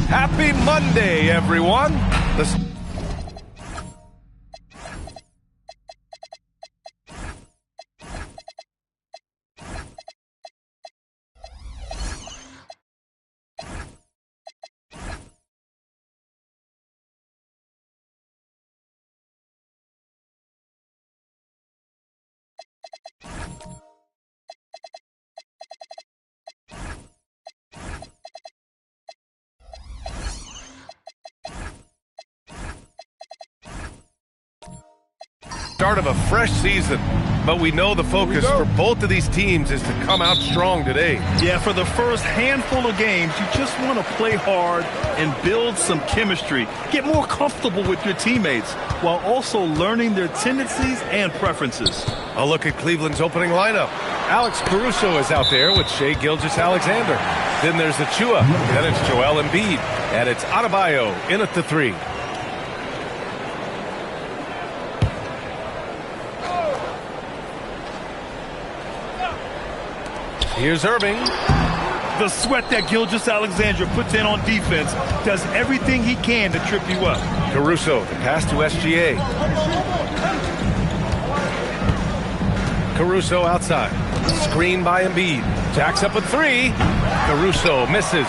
Happy Monday, everyone. Start of a fresh season, but we know the focus for both of these teams is to come out strong today. Yeah, for the first handful of games, you just want to play hard and build some chemistry. Get more comfortable with your teammates while also learning their tendencies and preferences. A look at Cleveland's opening lineup. Alex Caruso is out there with Shai Gilgeous-Alexander. Then there's Achua. Then it's Joel Embiid. And it's Adebayo in at the 3. Here's Irving. The sweat that Gilgeous-Alexander puts in on defense does everything he can to trip you up. Caruso, the pass to SGA. Caruso outside. Screen by Embiid. Jacks up a 3. Caruso misses.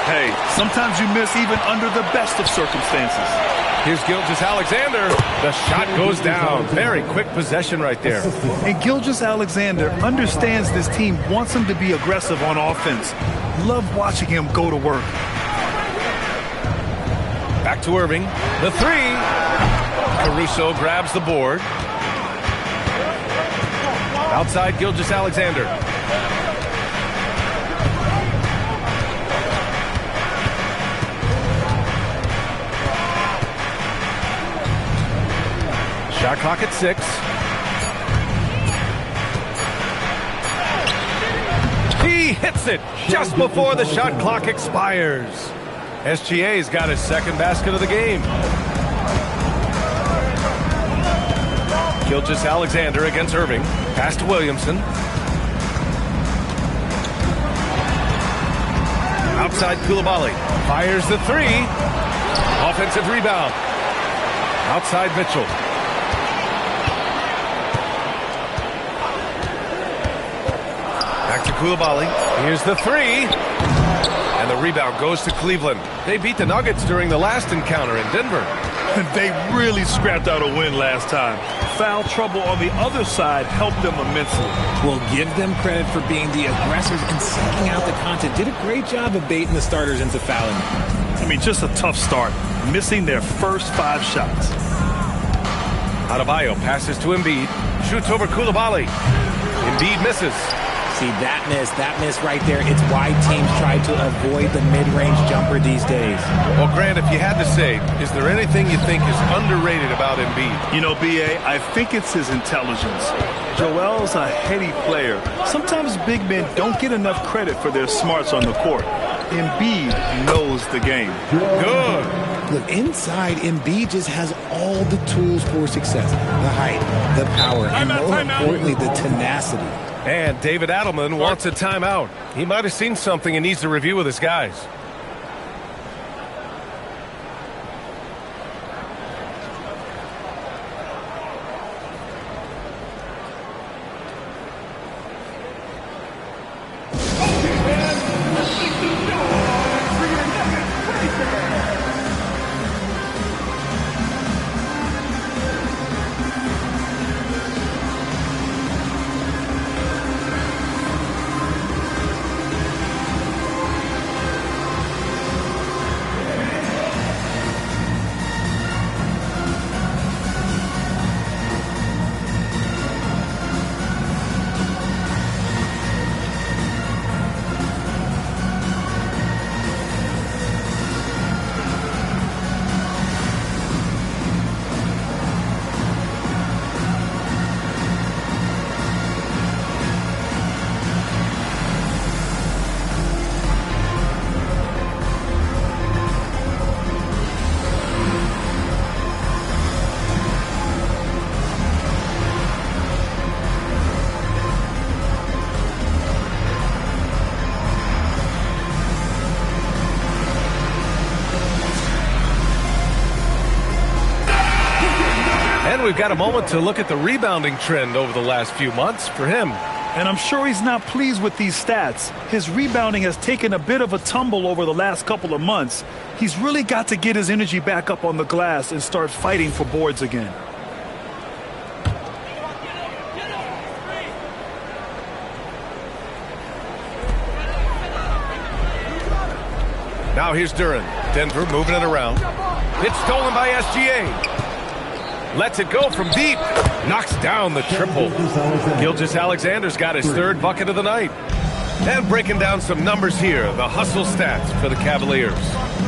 Hey, sometimes you miss even under the best of circumstances. Here's Gilgeous-Alexander. The shot goes down. Very quick possession right there. And Gilgeous-Alexander understands this team wants him to be aggressive on offense. Love watching him go to work. Back to Irving. The 3. Caruso grabs the board. Outside Gilgeous-Alexander. Shot clock at 6. He hits it just before the shot clock expires. SGA's got his second basket of the game. Gilgeous-Alexander against Irving. Pass to Williamson. Outside Coulibaly. Fires the 3. Offensive rebound. Outside Mitchell. Back to Coulibaly. Here's the 3. And the rebound goes to Cleveland. They beat the Nuggets during the last encounter in Denver. They really scrapped out a win last time. Foul trouble on the other side helped them immensely. We'll give them credit for being the aggressors and seeking out the content. Did a great job of baiting the starters into fouling. I mean, just a tough start. Missing their first 5 shots. Adebayo passes to Embiid. Shoots over Coulibaly. Embiid misses. See, that miss right there, it's why teams try to avoid the mid-range jumper these days. Well, Grant, if you had to say, is there anything you think is underrated about Embiid? You know, B.A., I think it's his intelligence. Joel's a heady player. Sometimes big men don't get enough credit for their smarts on the court. Embiid knows the game. Good. Look, inside, Embiid just has all the tools for success. The height, the power, and more importantly, the tenacity. And David Adelman wants a timeout. He might have seen something and needs to review with his guys. we've got a moment to look at the rebounding trend over the last few months for him. And I'm sure he's not pleased with these stats. His rebounding has taken a bit of a tumble over the last couple of months. He's really got to get his energy back up on the glass and start fighting for boards again. Now here's Duren. Denver moving it around. It's stolen by SGA. Lets it go from deep. Knocks down the triple. Gilgeous-Alexander's got his third bucket of the night. And breaking down some numbers here, the hustle stats for the Cavaliers.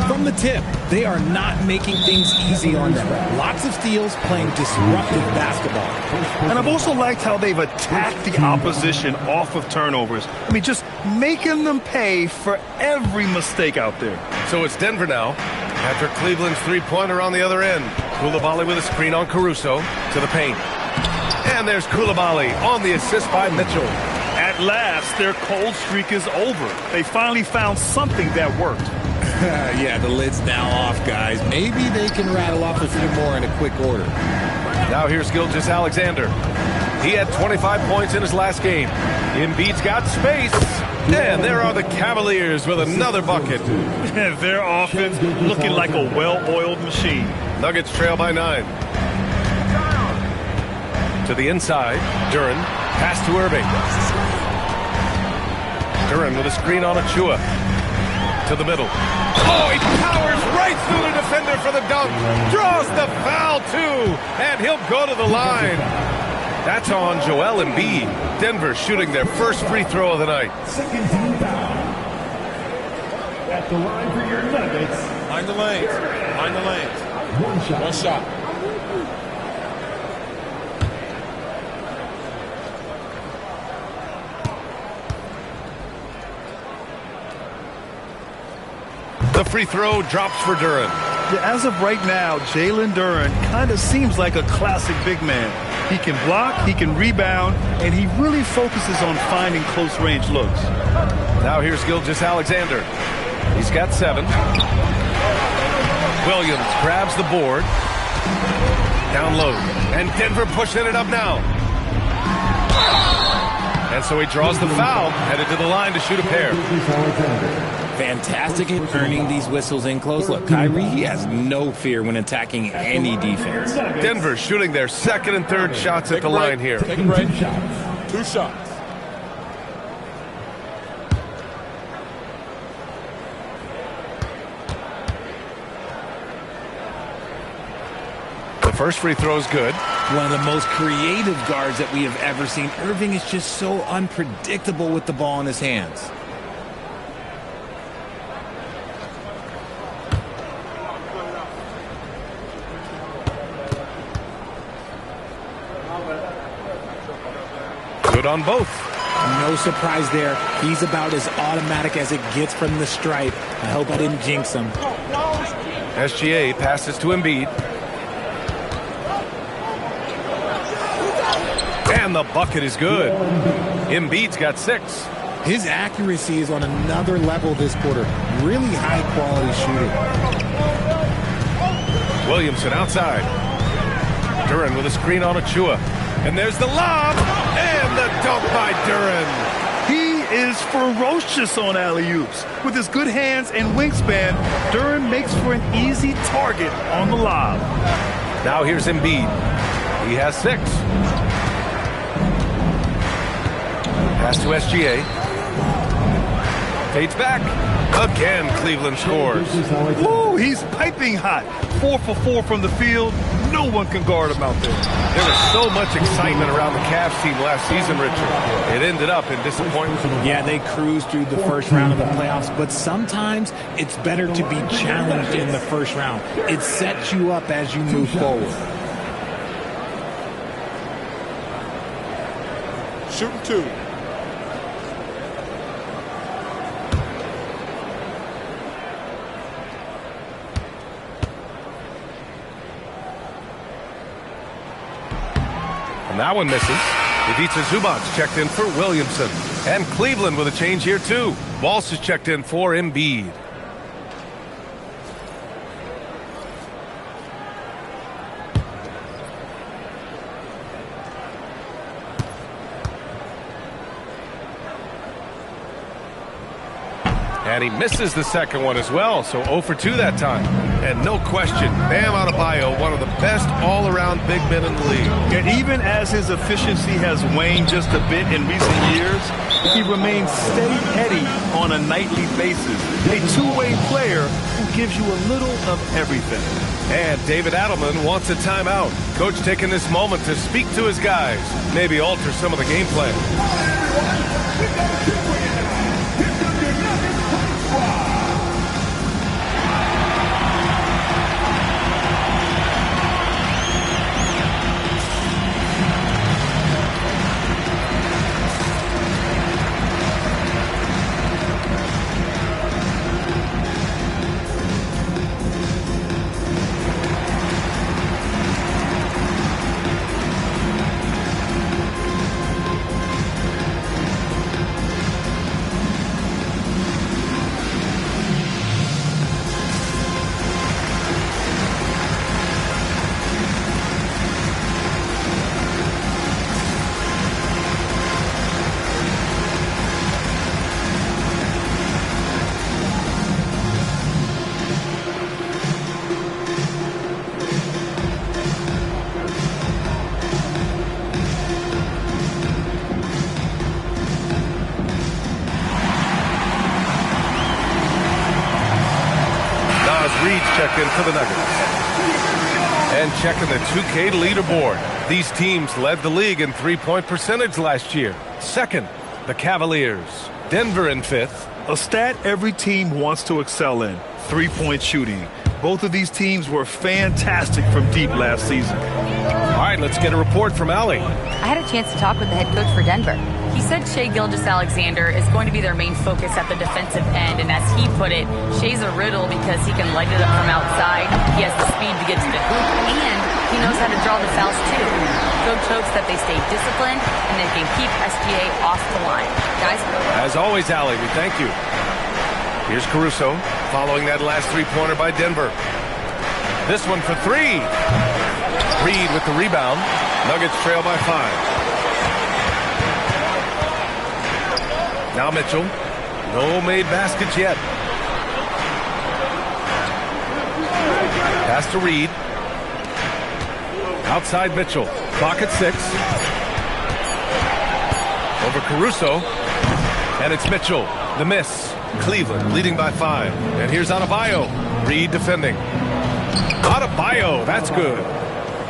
From the tip, they are not making things easy on them. Lots of steals, playing disruptive basketball. And I've also liked how they've attacked the opposition off of turnovers. I mean, just making them pay for every mistake out there. So it's Denver now. After Cleveland's three-pointer on the other end. Koulibaly with a screen on Caruso to the paint. And there's Koulibaly on the assist by Mitchell. At last, their cold streak is over. They finally found something that worked. Yeah, the lid's now off, guys. Maybe they can rattle off a few more in a quick order. Now here's Gilgeous-Alexander. He had 25 points in his last game. Embiid's got space. And there are the Cavaliers with another bucket. Their offense looking like a well-oiled machine. Nuggets trail by 9. To the inside, Duren. Pass to Irving. Duren with a screen on Achua. To the middle. Oh, he powers right through the defender for the dunk. Draws the foul, too. And he'll go to the line. That's on Joel Embiid. Denver shooting their first free throw of the night. Second team foul. At the line for your Nuggets. Mind the lanes. Mind the lanes. One shot. One shot. The free throw drops for Duren. Yeah, as of right now, Jalen Duren kind of seems like a classic big man. He can block, he can rebound, and he really focuses on finding close-range looks. Now here's Gilgeous-Alexander. He's got 7. Williams grabs the board. Down low. And Denver pushing it up now. And so he draws the foul, headed to the line to shoot a pair. Fantastic at earning these whistles in close. Look, Kyrie, he has no fear when attacking any defense. Denver shooting their second and third shots at the line here. Take a break. 2 shots. The first free throw is good. One of the most creative guards that we have ever seen. Irving is just so unpredictable with the ball in his hands. Good on both. No surprise there. He's about as automatic as it gets from the stripe. I hope I didn't jinx him. SGA passes to Embiid. And the bucket is good. Embiid's got 6. His accuracy is on another level this quarter. Really high quality shooting. Williamson outside. Duren with a screen on Achua. And there's the lob. And the dunk by Duren. He is ferocious on alley-oops. With his good hands and wingspan, Duren makes for an easy target on the lob. Now here's Embiid. He has 6. Pass to SGA. Fades back. Again, Cleveland scores. Ooh, he's piping hot. 4 for 4 from the field. No one can guard him out there. There was so much excitement around the Cavs team last season, Richard. It ended up in disappointment. Yeah, they cruised through the first round of the playoffs, but sometimes it's better to be challenged in the first round. It sets you up as you move forward. Shooting 2. That one misses. Ivica Zubac checked in for Williamson. And Cleveland with a change here, too. Walsh is checked in for Embiid. And he misses the second one as well, so 0 for 2 that time. And no question, Bam Adebayo, one of the best all-around big men in the league. And even as his efficiency has waned just a bit in recent years, he remains steady Eddie on a nightly basis. A two-way player who gives you a little of everything. And David Adelman wants a timeout. Coach taking this moment to speak to his guys, maybe alter some of the game plan. Checked in for the Nuggets. And checking the 2K leaderboard. These teams led the league in three-point percentage last year. Second, the Cavaliers. Denver in fifth. A stat every team wants to excel in: three-point shooting. Both of these teams were fantastic from deep last season. All right, let's get a report from Allie. I had a chance to talk with the head coach for Denver. He said Shai Gilgeous-Alexander is going to be their main focus at the defensive end, and as he put it, Shai's a riddle because he can light it up from outside, he has the speed to get to the hoop, and he knows how to draw the fouls too. Coach hopes that they stay disciplined and they can keep SGA off the line. Guys? As always, Allie, we thank you. Here's Caruso following that last three-pointer by Denver. This one for three. Reed with the rebound. Nuggets trail by 5. Now Mitchell. No made baskets yet. Pass to Reed. Outside Mitchell. Clock at 6. Over Caruso. And it's Mitchell. The miss. Cleveland leading by 5. And here's Adebayo. Reed defending. Adebayo, that's good.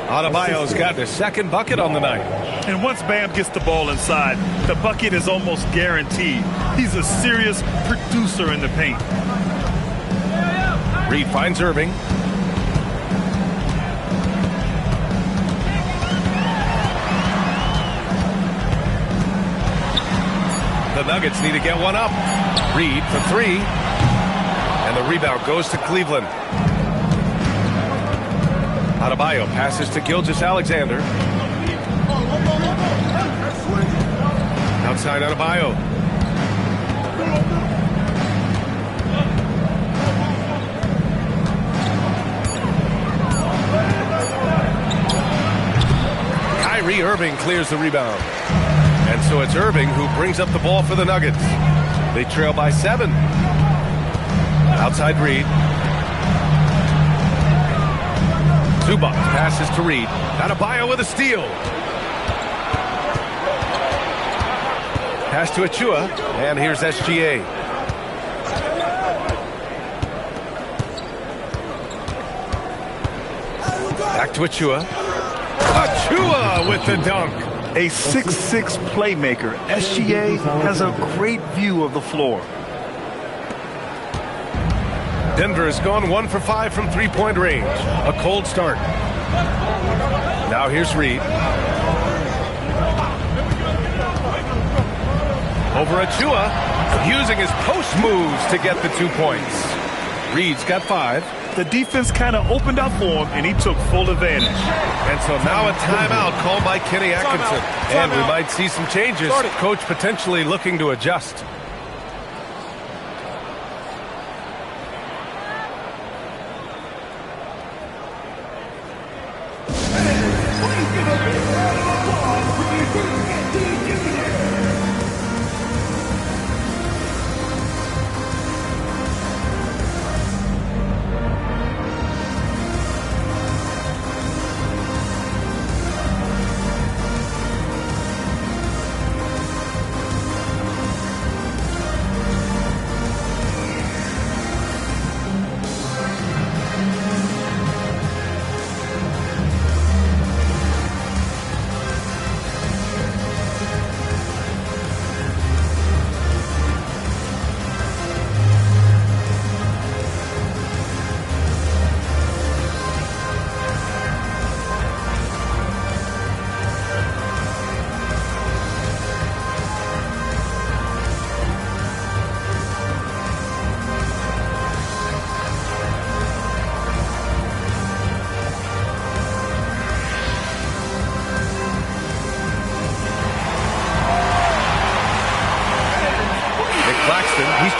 Adebayo's got the second bucket on the night. And once Bam gets the ball inside, the bucket is almost guaranteed. He's a serious producer in the paint. Reed finds Irving. The Nuggets need to get one up. Reed for 3. And the rebound goes to Cleveland. Adebayo passes to Gilgeous-Alexander. Outside Adebayo. Kyrie Irving clears the rebound. And so it's Irving who brings up the ball for the Nuggets. They trail by 7. Outside Reed. Zubac passes to Reed. Adebayo with a steal. Pass to Achua. And here's SGA. Back to Achua. Achua with the dunk. A 6'6" playmaker. SGA has a great view of the floor. Denver has gone 1 for 5 from three-point range. A cold start. Now here's Reed. Over Achua, using his post moves to get the 2 points. Reed's got 5. The defense kind of opened up for him, and he took full advantage. And so now a timeout called by Kenny Atkinson. And we might see some changes. Coach potentially looking to adjust.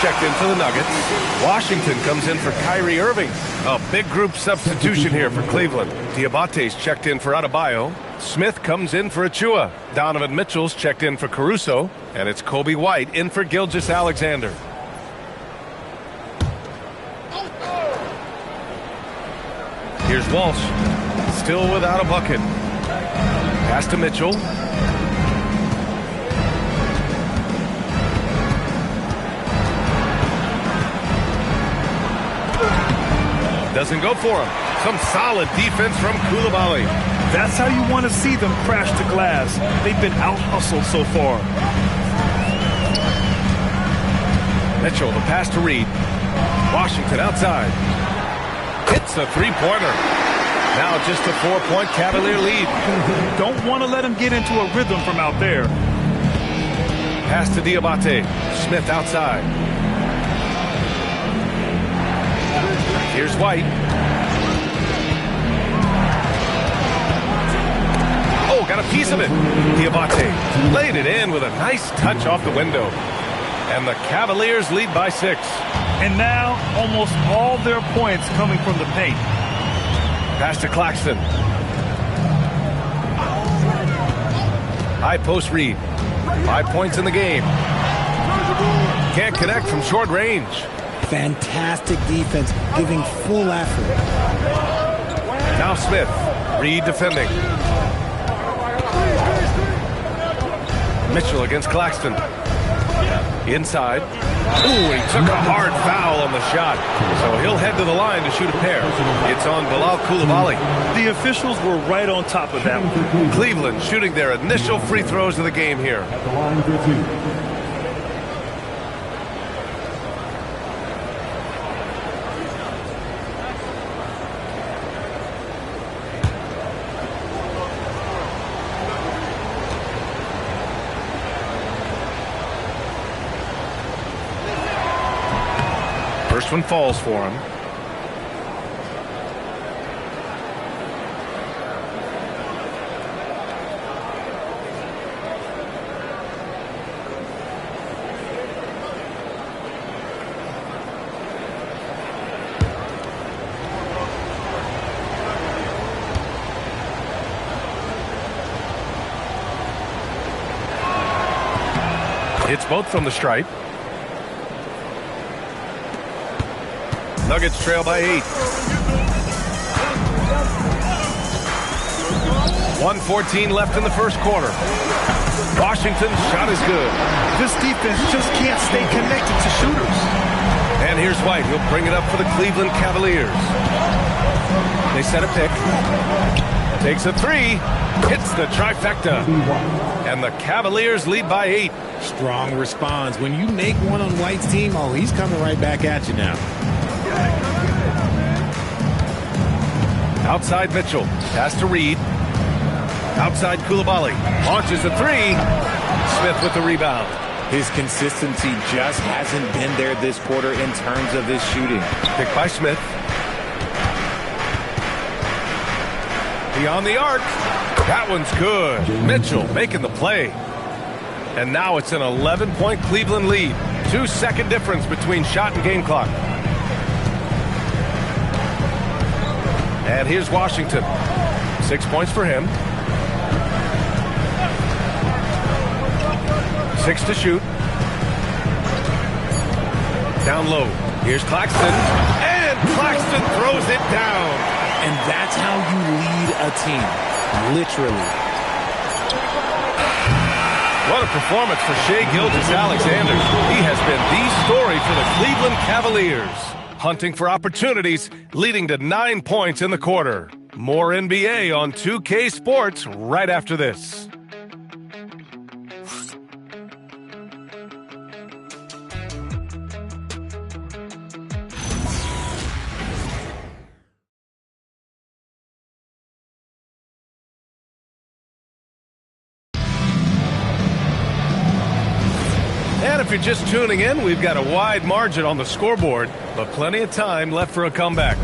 checked in for the Nuggets. Washington comes in for Kyrie Irving. A big group substitution here for Cleveland. Diabate's checked in for Adebayo. Smith comes in for Achua. Donovan Mitchell's checked in for Caruso. And it's Kobe White in for Gilgeous-Alexander. Here's Walsh. Still without a bucket. Pass to Mitchell. Doesn't go for him. Some solid defense from Coulibaly. That's how you want to see them crash the glass. They've been out-hustled so far. Mitchell, the pass to Reed. Washington outside. Hits a three-pointer. Now just a 4-point Cavalier lead. Don't want to let him get into a rhythm from out there. Pass to Diabate. Smith outside. Here's White. Oh, got a piece of it. Diabate laid it in with a nice touch off the window. And the Cavaliers lead by 6. And now almost all their points coming from the paint. Pass to Claxton. High post Reed. 5 points in the game. Can't connect from short range. Fantastic defense, giving full effort. Now Smith. Reed defending. Mitchell against Claxton. Inside. Ooh, he took a hard foul on the shot. So he'll head to the line to shoot a pair. It's on Bilal Coulibaly. The officials were right on top of that one. Cleveland shooting their initial free throws of the game here. At the line for 2. First one falls for him. Hits both from the stripe. Nuggets trail by 8. 1:14 left in the first quarter. Washington's shot is good. This defense just can't stay connected to shooters. And here's White. He'll bring it up for the Cleveland Cavaliers. They set a pick. Takes a three. Hits the trifecta. And the Cavaliers lead by 8. Strong response. When you make one on White's team, oh, he's coming right back at you now. Outside Mitchell. Pass to Reed. Outside Coulibaly. Launches a three. Smith with the rebound. His consistency just hasn't been there this quarter in terms of his shooting. Picked by Smith. Beyond the arc. That one's good. Mitchell making the play. And now it's an 11-point Cleveland lead. 2-second difference between shot and game clock. And here's Washington. 6 points for him. 6 to shoot. Down low. Here's Claxton. And Claxton throws it down. And that's how you lead a team. Literally. What a performance for Shai Gilgeous-Alexander. He has been the story for the Cleveland Cavaliers. Hunting for opportunities, leading to 9 points in the quarter. More NBA on 2K Sports right after this. And if you're just tuning in, we've got a wide margin on the scoreboard, but plenty of time left for a comeback.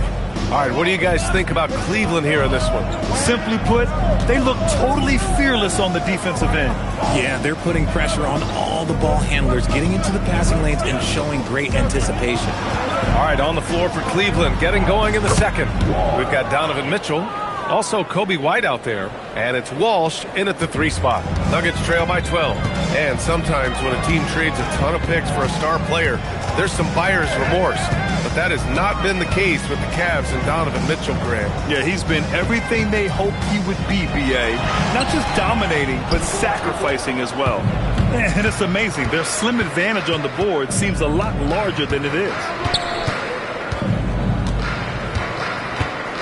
All right, what do you guys think about Cleveland here in this one? Simply put, they look totally fearless on the defensive end. Yeah, they're putting pressure on all the ball handlers, getting into the passing lanes and showing great anticipation. All right, on the floor for Cleveland, getting going in the second. We've got Donovan Mitchell, also Kobe White out there, and it's Walsh in at the 3 spot. Nuggets trail by 12. And sometimes when a team trades a ton of picks for a star player, there's some buyer's remorse. But that has not been the case with the Cavs and Donovan Mitchell, Grant. Yeah, he's been everything they hoped he would be, B.A. Not just dominating, but sacrificing as well. And it's amazing. Their slim advantage on the board seems a lot larger than it is.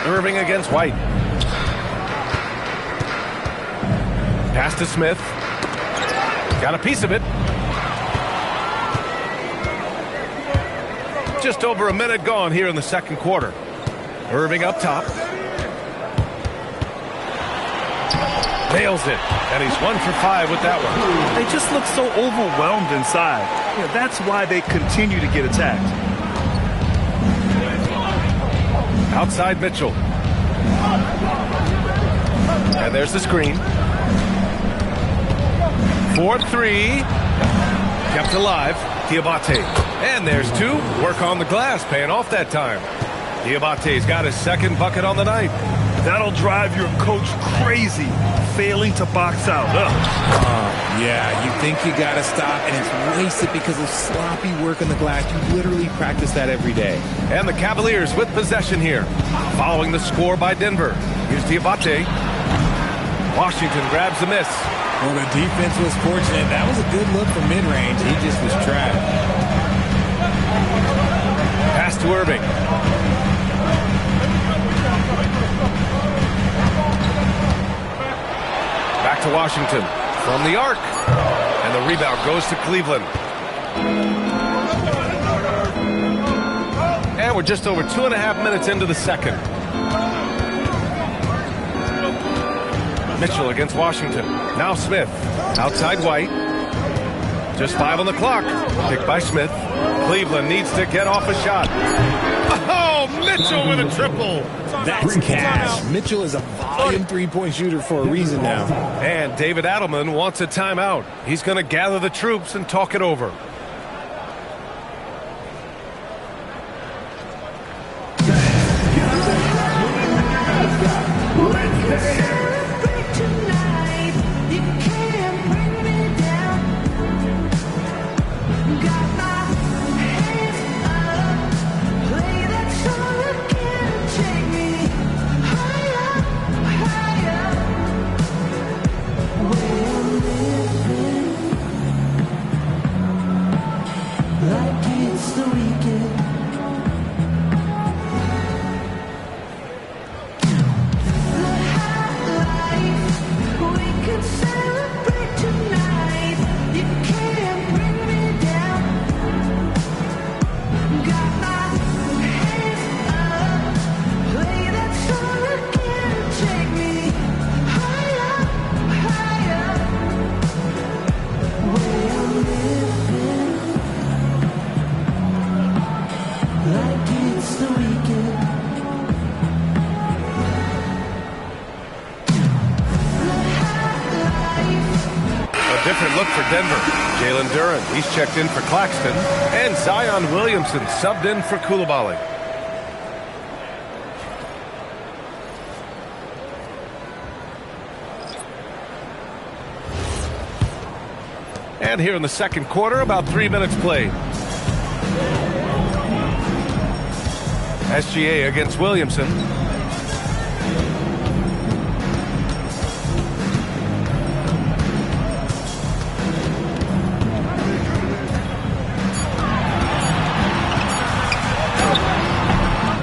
Irving against White. Pass to Smith. Got a piece of it. Just over a minute gone here in the second quarter. Irving up top. Nails it. And he's 1 for 5 with that one. They just look so overwhelmed inside. Yeah, that's why they continue to get attacked. Outside Mitchell. And there's the screen. 4-3. Kept alive. Diabate. And there's 2. Work on the glass, paying off that time. Diabate's got his second bucket on the night. That'll drive your coach crazy, failing to box out. Yeah, you think you got to stop, and it's wasted because of sloppy work on the glass. You literally practice that every day. And the Cavaliers with possession here, following the score by Denver. Here's Diabate. Washington grabs the miss. Well, the defense was fortunate. That was a good look from mid-range. He just was trapped. Pass to Irving. Back to Washington from the arc. And the rebound goes to Cleveland. And we're just over 2.5 minutes into the second. Mitchell against Washington. Now Smith. Outside White. Just 5 on the clock. Picked by Smith. Cleveland needs to get off a shot. Oh, Mitchell with a triple. That's cash. Mitchell is a volume three-point shooter for a reason now. And David Adelman wants a timeout. He's going to gather the troops and talk it over. Different look for Denver. Jalen Duren, he's checked in for Claxton. And Zion Williamson subbed in for Coulibaly. And here in the second quarter, about 3 minutes played. SGA against Williamson.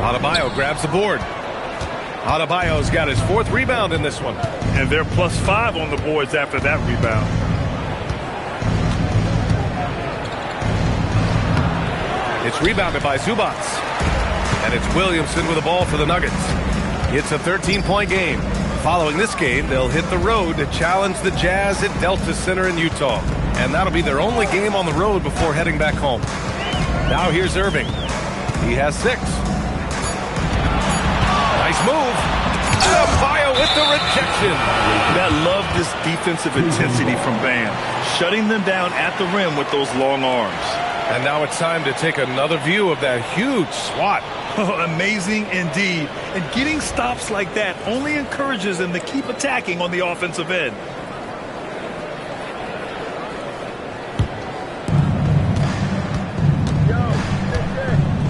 Adebayo grabs the board. Adebayo's got his 4th rebound in this one. And they're +5 on the boards after that rebound. It's rebounded by Zubac. And it's Williamson with the ball for the Nuggets. It's a 13-point game. Following this game, they'll hit the road to challenge the Jazz at Delta Center in Utah. And that'll be their only game on the road before heading back home. Now here's Irving. He has 6. Nice move. Adebayo with the rejection. That love this defensive intensity from Bam, shutting them down at the rim with those long arms. And now it's time to take another view of that huge swat. Amazing indeed. And getting stops like that only encourages them to keep attacking on the offensive end.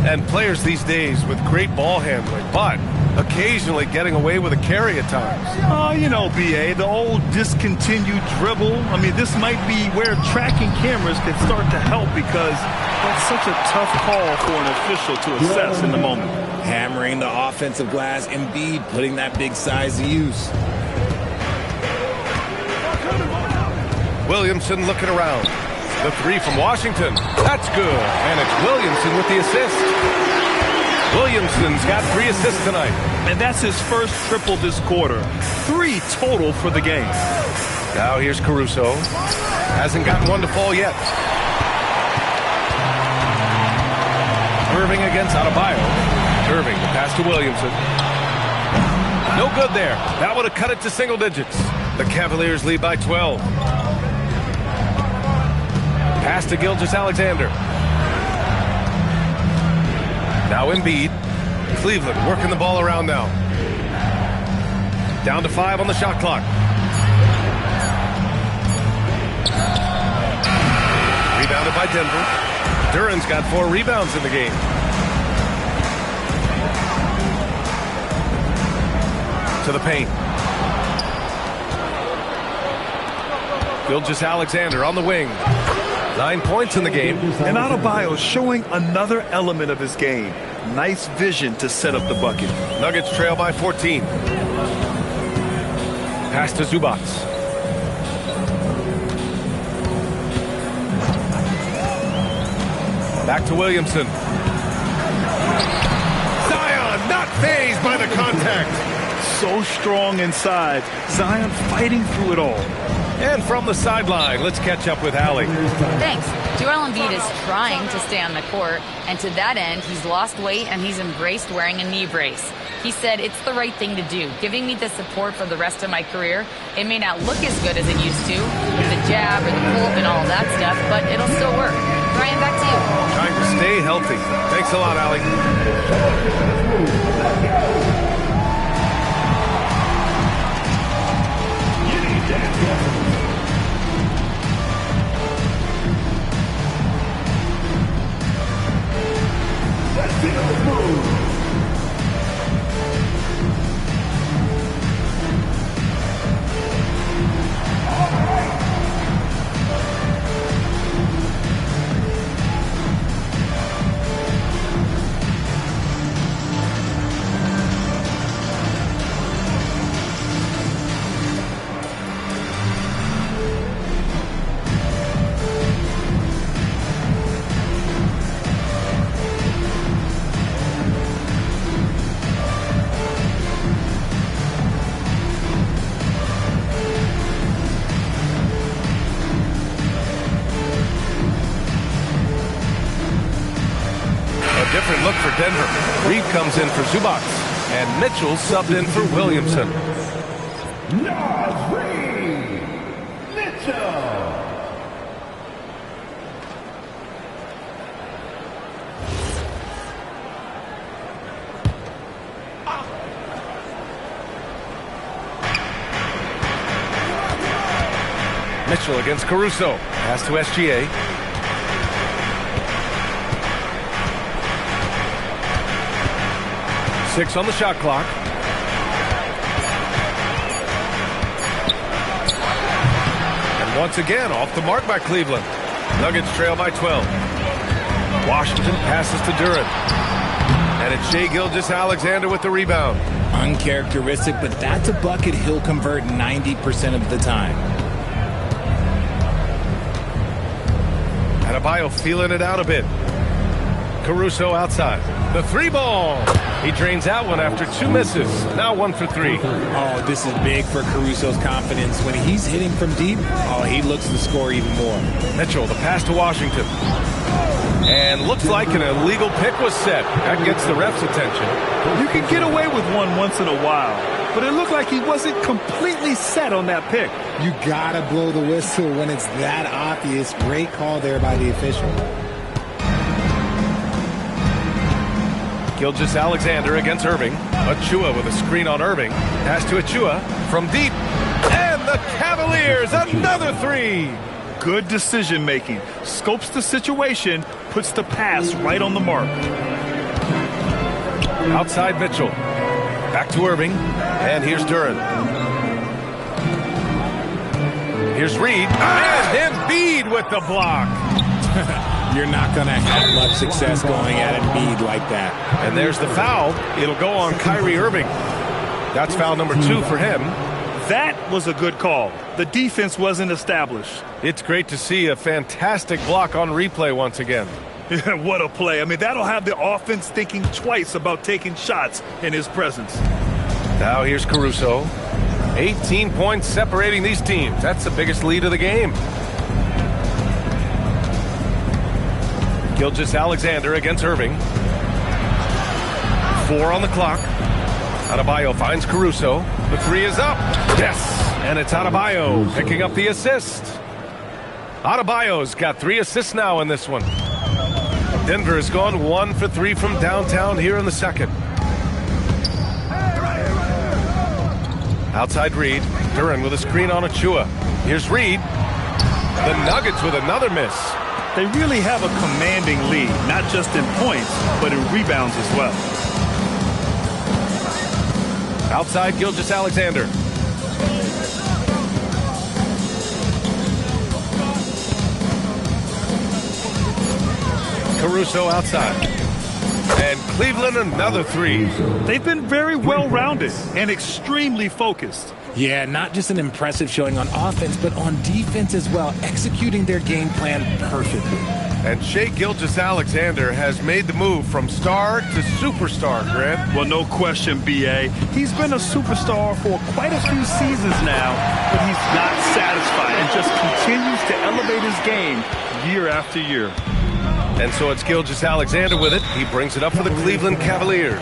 And players these days with great ball handling, but occasionally getting away with a carry at times. Oh, you know, B.A., the old discontinued dribble. I mean, this might be where tracking cameras can start to help because that's such a tough call for an official to assess in the moment. Hammering the offensive glass, Embiid putting that big size to use. Williamson looking around. The three from Washington. That's good. And it's Williamson with the assist. Williamson's got 3 assists tonight. And that's his first triple this quarter. 3 total for the game. Now here's Caruso. Hasn't gotten one to fall yet. Irving against Adebayo. Irving, the pass to Williamson. No good there. That would have cut it to single digits. The Cavaliers lead by 12. Pass to Gilgeous-Alexander. Now Embiid. Cleveland working the ball around now. Down to 5 on the shot clock. Rebounded by Denver. Duran's got 4 rebounds in the game. To the paint. Gilgeous-Alexander on the wing. 9 points in the game. And Adebayo showing another element of his game. Nice vision to set up the bucket. Nuggets trail by 14. Pass to Zubac. Back to Williamson. Zion not fazed by the contact. So strong inside. Zion fighting through it all. And from the sideline, let's catch up with Allie. Thanks. Joel Embiid is trying to stay on the court, and to that end, he's lost weight and he's embraced wearing a knee brace. He said, "It's the right thing to do, giving me the support for the rest of my career. It may not look as good as it used to, with the jab or the pull-up and all that stuff, but it'll still work." Brian, back to you. Trying to stay healthy. Thanks a lot, Allie. Different look for Denver. Reed comes in for Zubac, and Mitchell subbed in for Williamson. Mitchell against Caruso. Pass to SGA. Six on the shot clock. And once again, off the mark by Cleveland. Nuggets trail by 12. Washington passes to Duran. And it's Shai Gilgeous-Alexander with the rebound. Uncharacteristic, but that's a bucket he'll convert 90% of the time. Adebayo feeling it out a bit. Caruso outside. The 3-ball. He drains that one after 2 misses. Now 1 for 3. Oh, this is big for Caruso's confidence. When he's hitting from deep, oh, he looks to score even more. Mitchell, the pass to Washington. And looks like an illegal pick was set. That gets the ref's attention. You can get away with one once in a while, but it looked like he wasn't completely set on that pick. You gotta blow the whistle when it's that obvious. Great call there by the official. Gilgeous-Alexander against Irving. Achua with a screen on Irving. Pass to Achua from deep. And the Cavaliers, another three. Good decision making. Scopes the situation, puts the pass right on the mark. Outside Mitchell. Back to Irving. And here's Duren. Here's Reed. And Embiid with the block. You're not going to have much success going at Embiid like that. And there's the foul. It'll go on Kyrie Irving. That's foul number 2 for him. That was a good call. The defense wasn't established. It's great to see a fantastic block on replay once again. What a play. I mean, that'll have the offense thinking twice about taking shots in his presence. Now here's Caruso. 18 points separating these teams. That's the biggest lead of the game. Gilgeous-Alexander against Irving. 4 on the clock. Adebayo finds Caruso. The 3 is up. Yes! And it's Adebayo picking up the assist. Adebayo's got 3 assists now in this one. Denver has gone 1 for 3 from downtown here in the second. Outside Reed. Duren with a screen on Achua. Here's Reed. The Nuggets with another miss. They really have a commanding lead, not just in points, but in rebounds as well. Outside Gilgeous-Alexander. Caruso outside. And Cleveland another 3. They've been very well-rounded and extremely focused. Yeah, not just an impressive showing on offense, but on defense as well, executing their game plan perfectly. And Shai Gilgeous-Alexander has made the move from star to superstar, Grant. Well, no question, B.A. He's been a superstar for quite a few seasons now, but he's not satisfied and just continues to elevate his game year after year. And so it's Gilgeous-Alexander with it. He brings it up for the Cleveland Cavaliers.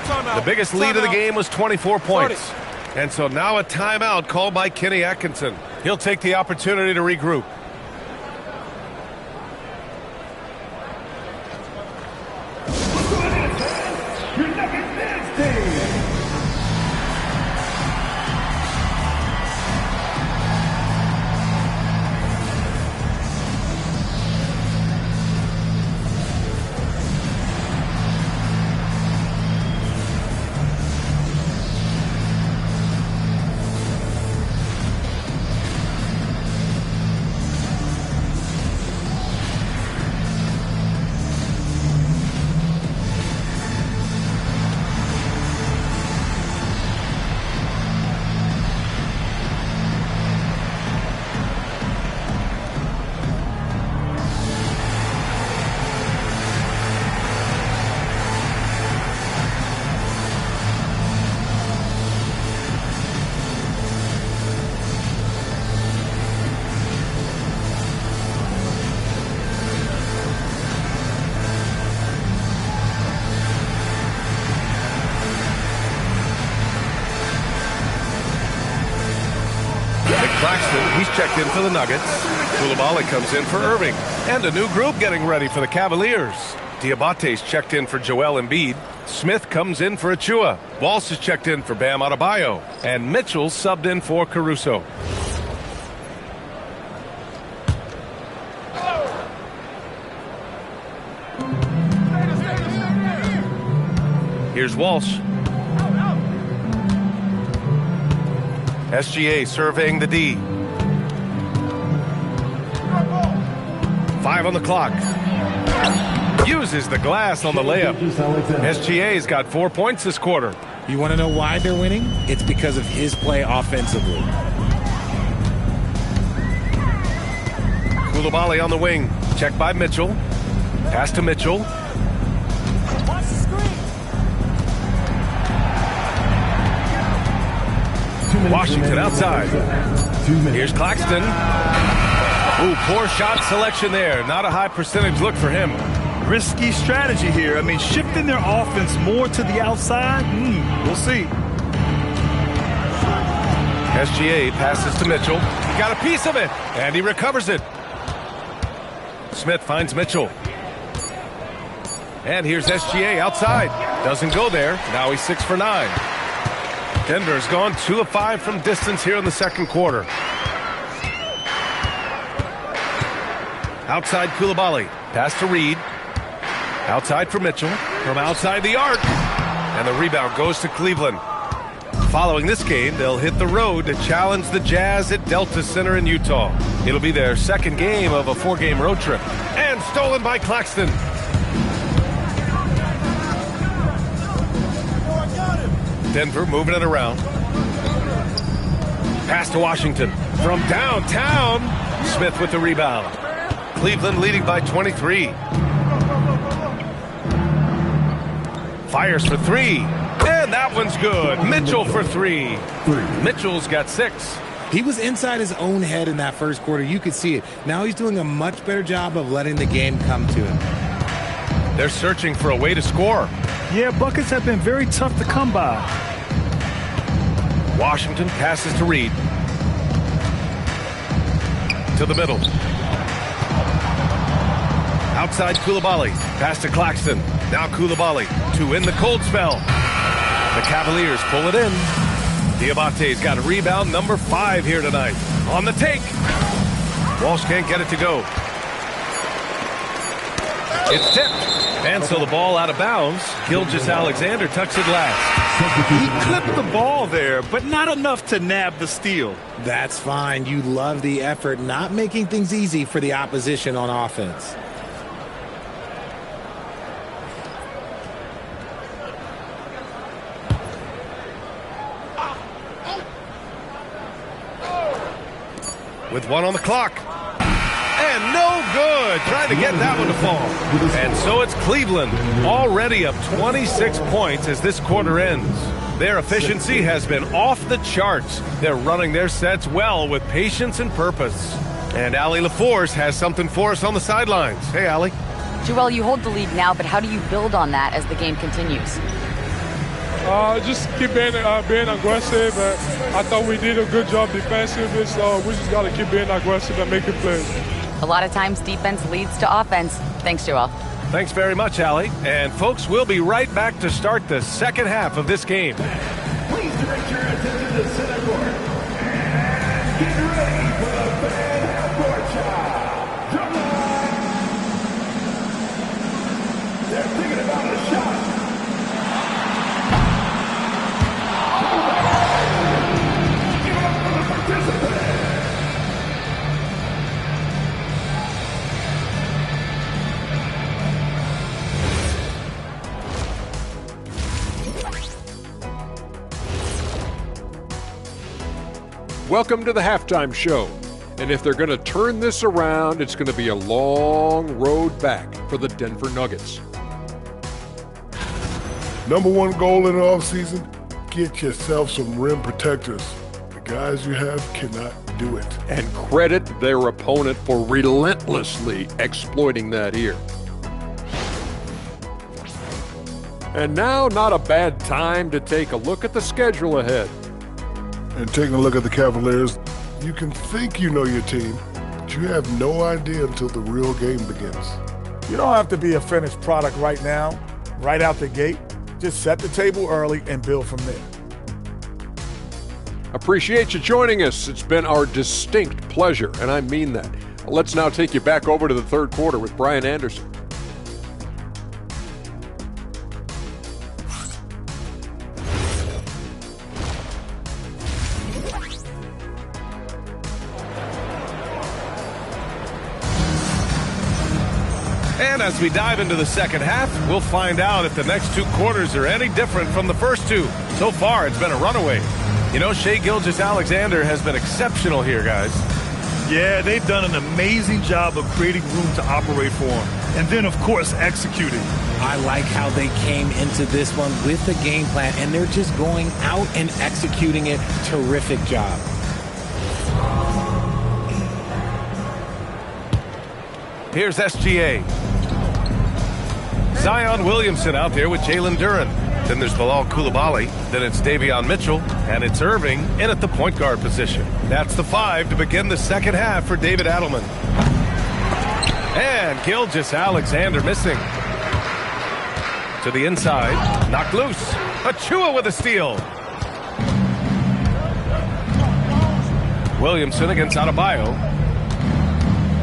The biggest lead of the game was 24 points. And so now a timeout called by Kenny Atkinson. He'll take the opportunity to regroup. He's checked in for the Nuggets. Coulibaly comes in for Irving. And a new group getting ready for the Cavaliers. Diabate's checked in for Joel Embiid. Smith comes in for Achua. Walsh is checked in for Bam Adebayo. And Mitchell subbed in for Caruso. Here's Walsh. SGA surveying the D. 5 on the clock. Uses the glass on the layup. SGA's got 4 points this quarter. You want to know why they're winning? It's because of his play offensively. Coulibaly on the wing. Checked by Mitchell. Pass to Mitchell. Washington outside. Here's Claxton. Ooh, poor shot selection there. Not a high percentage look for him. Risky strategy here. I mean, shifting their offense more to the outside, we'll see. SGA passes to Mitchell. He got a piece of it, and he recovers it. Smith finds Mitchell. And here's SGA outside. Doesn't go there. Now he's 6 for 9. Denver's gone 2 of 5 from distance here in the second quarter. Outside Koulibaly. Pass to Reed. Outside for Mitchell. From outside the arc. And the rebound goes to Cleveland. Following this game, they'll hit the road to challenge the Jazz at Delta Center in Utah. It'll be their second game of a 4-game road trip. And stolen by Claxton. Denver moving it around. Pass to Washington. From downtown, Smith with the rebound. Cleveland leading by 23. Fires for 3. And that one's good. Mitchell for 3. Mitchell's got 6. He was inside his own head in that first quarter. You could see it. Now he's doing a much better job of letting the game come to him. They're searching for a way to score. Yeah, buckets have been very tough to come by. Washington passes to Reed. To the middle. Outside Koulibaly. Pass to Claxton. Now Koulibaly to end the cold spell. The Cavaliers pull it in. Diabate's got a rebound, number 5 here tonight. On the take. Walsh can't get it to go. It's tipped. And so the ball out of bounds. Gilgeous-Alexander tucks it last. He clipped the ball there, but not enough to nab the steal. That's fine. You love the effort, not making things easy for the opposition on offense. With 1 on the clock. And no good. Trying to get that one to fall. And so it's Cleveland, already up 26 points as this quarter ends. Their efficiency has been off the charts. They're running their sets well with patience and purpose. And Allie LaForce has something for us on the sidelines. Hey, Allie. Joel, you hold the lead now, but how do you build on that as the game continues? Just keep being aggressive. I thought we did a good job defensively, so we just got to keep being aggressive and making plays. A lot of times defense leads to offense. Thanks, Joel. Thanks very much, Allie. And folks, we'll be right back to start the second half of this game. Please direct your attention to center court. And get ready for the fan half-court shot. Drum line. They're thinking about a shot. Welcome to the halftime show. And if they're going to turn this around, it's going to be a long road back for the Denver Nuggets. Number 1 goal in the offseason, get yourself some rim protectors. The guys you have cannot do it. And credit their opponent for relentlessly exploiting that here. And now, not a bad time to take a look at the schedule ahead. And taking a look at the Cavaliers, you can think you know your team, but you have no idea until the real game begins. You don't have to be a finished product right now, right out the gate. Just set the table early and build from there. Appreciate you joining us. It's been our distinct pleasure, and I mean that. Let's now take you back over to the third quarter with Brian Anderson. And as we dive into the second half, we'll find out if the next 2 quarters are any different from the first 2. So far, it's been a runaway. You know, Shai Gilgeous-Alexander has been exceptional here, guys. Yeah, they've done an amazing job of creating room to operate for him. And then, of course, executing. I like how they came into this one with the game plan, and they're just going out and executing it. Terrific job. Here's SGA. Zion Williamson out there with Jalen Duren. Then there's Bilal Coulibaly. Then it's Davion Mitchell. And it's Irving in at the point guard position. That's the 5 to begin the second half for David Adelman. And Gilgeous-Alexander missing. To the inside. Knocked loose. Achua with a steal. Williamson against Adebayo.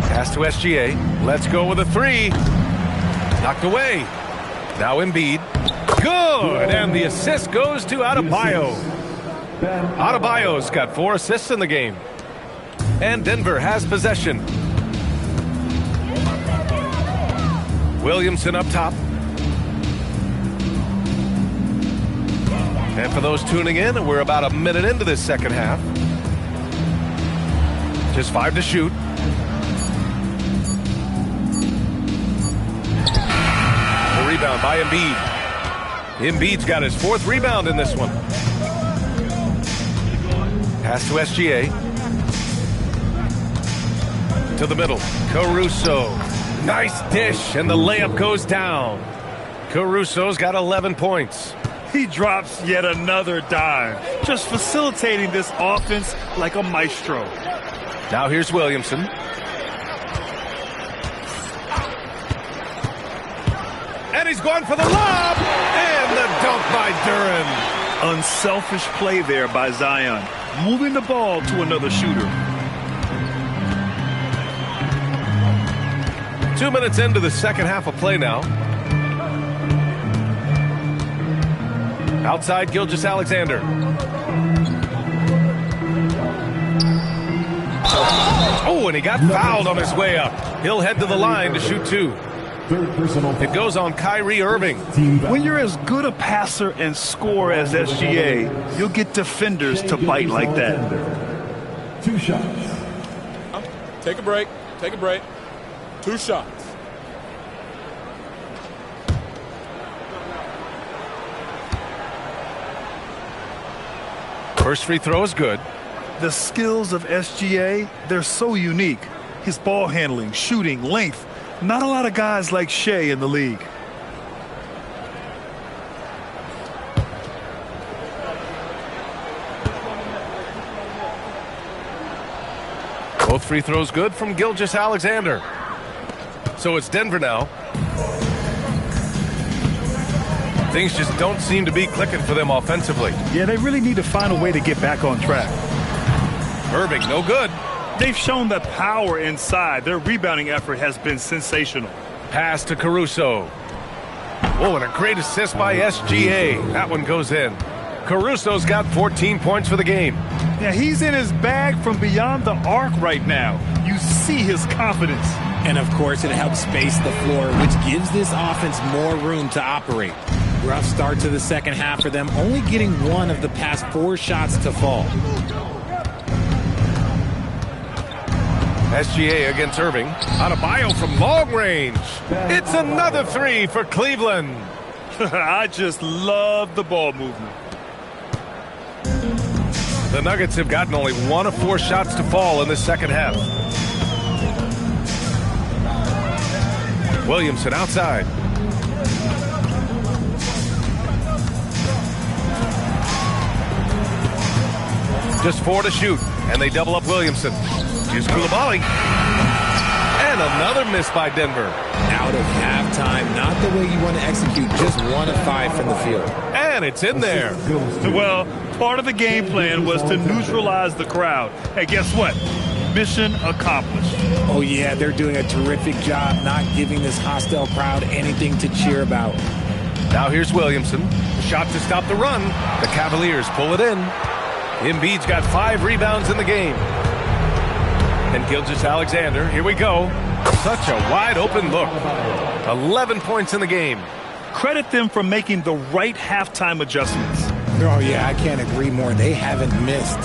Pass to SGA. Let's go with a 3. Knocked away. Now Embiid. Good. And the assist goes to Adebayo. Adebayo's got 4 assists in the game. And Denver has possession. Williamson up top. And for those tuning in, we're about a minute into this second half. Just 5 to shoot. The rebound by Embiid. Embiid's got his 4th rebound in this one. Pass to SGA. To the middle. Caruso. Nice dish, and the layup goes down. Caruso's got 11 points. He drops yet another dime, just facilitating this offense like a maestro. Now here's Williamson. And he's going for the lob, and the dunk by Duren. Unselfish play there by Zion, moving the ball to another shooter. 2 minutes into the second half of play now. Outside, Gilgeous-Alexander. Oh, and he got fouled on his way up. He'll head to the line to shoot 2. It goes on Kyrie Irving. When you're as good a passer and scorer as SGA, you'll get defenders to bite like that. 2 shots. Take a break. Take a break. 2 shots. First free throw is good. The skills of SGA, they're so unique. His ball handling, shooting, length. Not a lot of guys like Shea in the league. Both free throws good from Gilgeous-Alexander. So it's Denver now. Things just don't seem to be clicking for them offensively. Yeah, they really need to find a way to get back on track. Irving, no good. They've shown the power inside. Their rebounding effort has been sensational. Pass to Caruso. Oh, and a great assist by SGA. That one goes in. Caruso's got 14 points for the game. Yeah, he's in his bag from beyond the arc right now. You see his confidence. And, of course, it helps space the floor, which gives this offense more room to operate. Rough start to the second half for them, only getting 1 of the past 4 shots to fall. SGA against Irving. Adebayo from long range. It's another 3 for Cleveland. I just love the ball movement. The Nuggets have gotten only 1 of 4 shots to fall in the second half. Williamson outside. Just 4 to shoot, and they double up Williamson. Here's Coulibaly. And another miss by Denver. Out of halftime, not the way you want to execute, just 1 of 5 from the field. And it's in there. Well, part of the game plan was to neutralize the crowd. Hey, guess what? Mission accomplished. Oh, yeah, they're doing a terrific job not giving this hostile crowd anything to cheer about. Now here's Williamson. Shot to stop the run. The Cavaliers pull it in. Embiid's got 5 rebounds in the game. And Gilgeous-Alexander, here we go. Such a wide open look. 11 points in the game. Credit them for making the right halftime adjustments. Oh, yeah, I can't agree more. They haven't missed.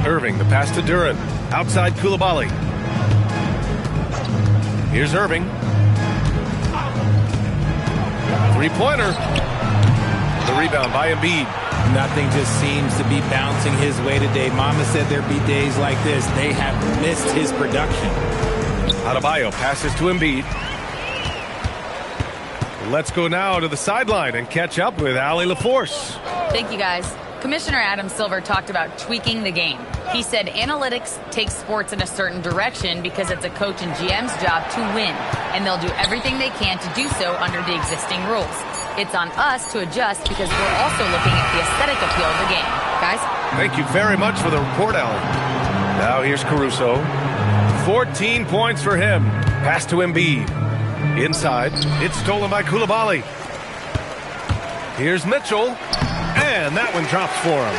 Irving, the pass to Duren. Outside Coulibaly. Here's Irving. 3-pointer. The rebound by Embiid. Nothing just seems to be bouncing his way today. Mama said there'd be days like this. They have missed his production. Adebayo passes to Embiid. Let's go now to the sideline and catch up with Allie LaForce. Thank you, guys. Commissioner Adam Silver talked about tweaking the game. He said analytics takes sports in a certain direction because it's a coach and GM's job to win, and they'll do everything they can to do so under the existing rules. It's on us to adjust because we're also looking at the aesthetic appeal of the game. Guys? Thank you very much for the report, Allie. Now here's Caruso. 14 points for him. Pass to Embiid. Inside. It's stolen by Coulibaly. Here's Mitchell. And that one drops for him.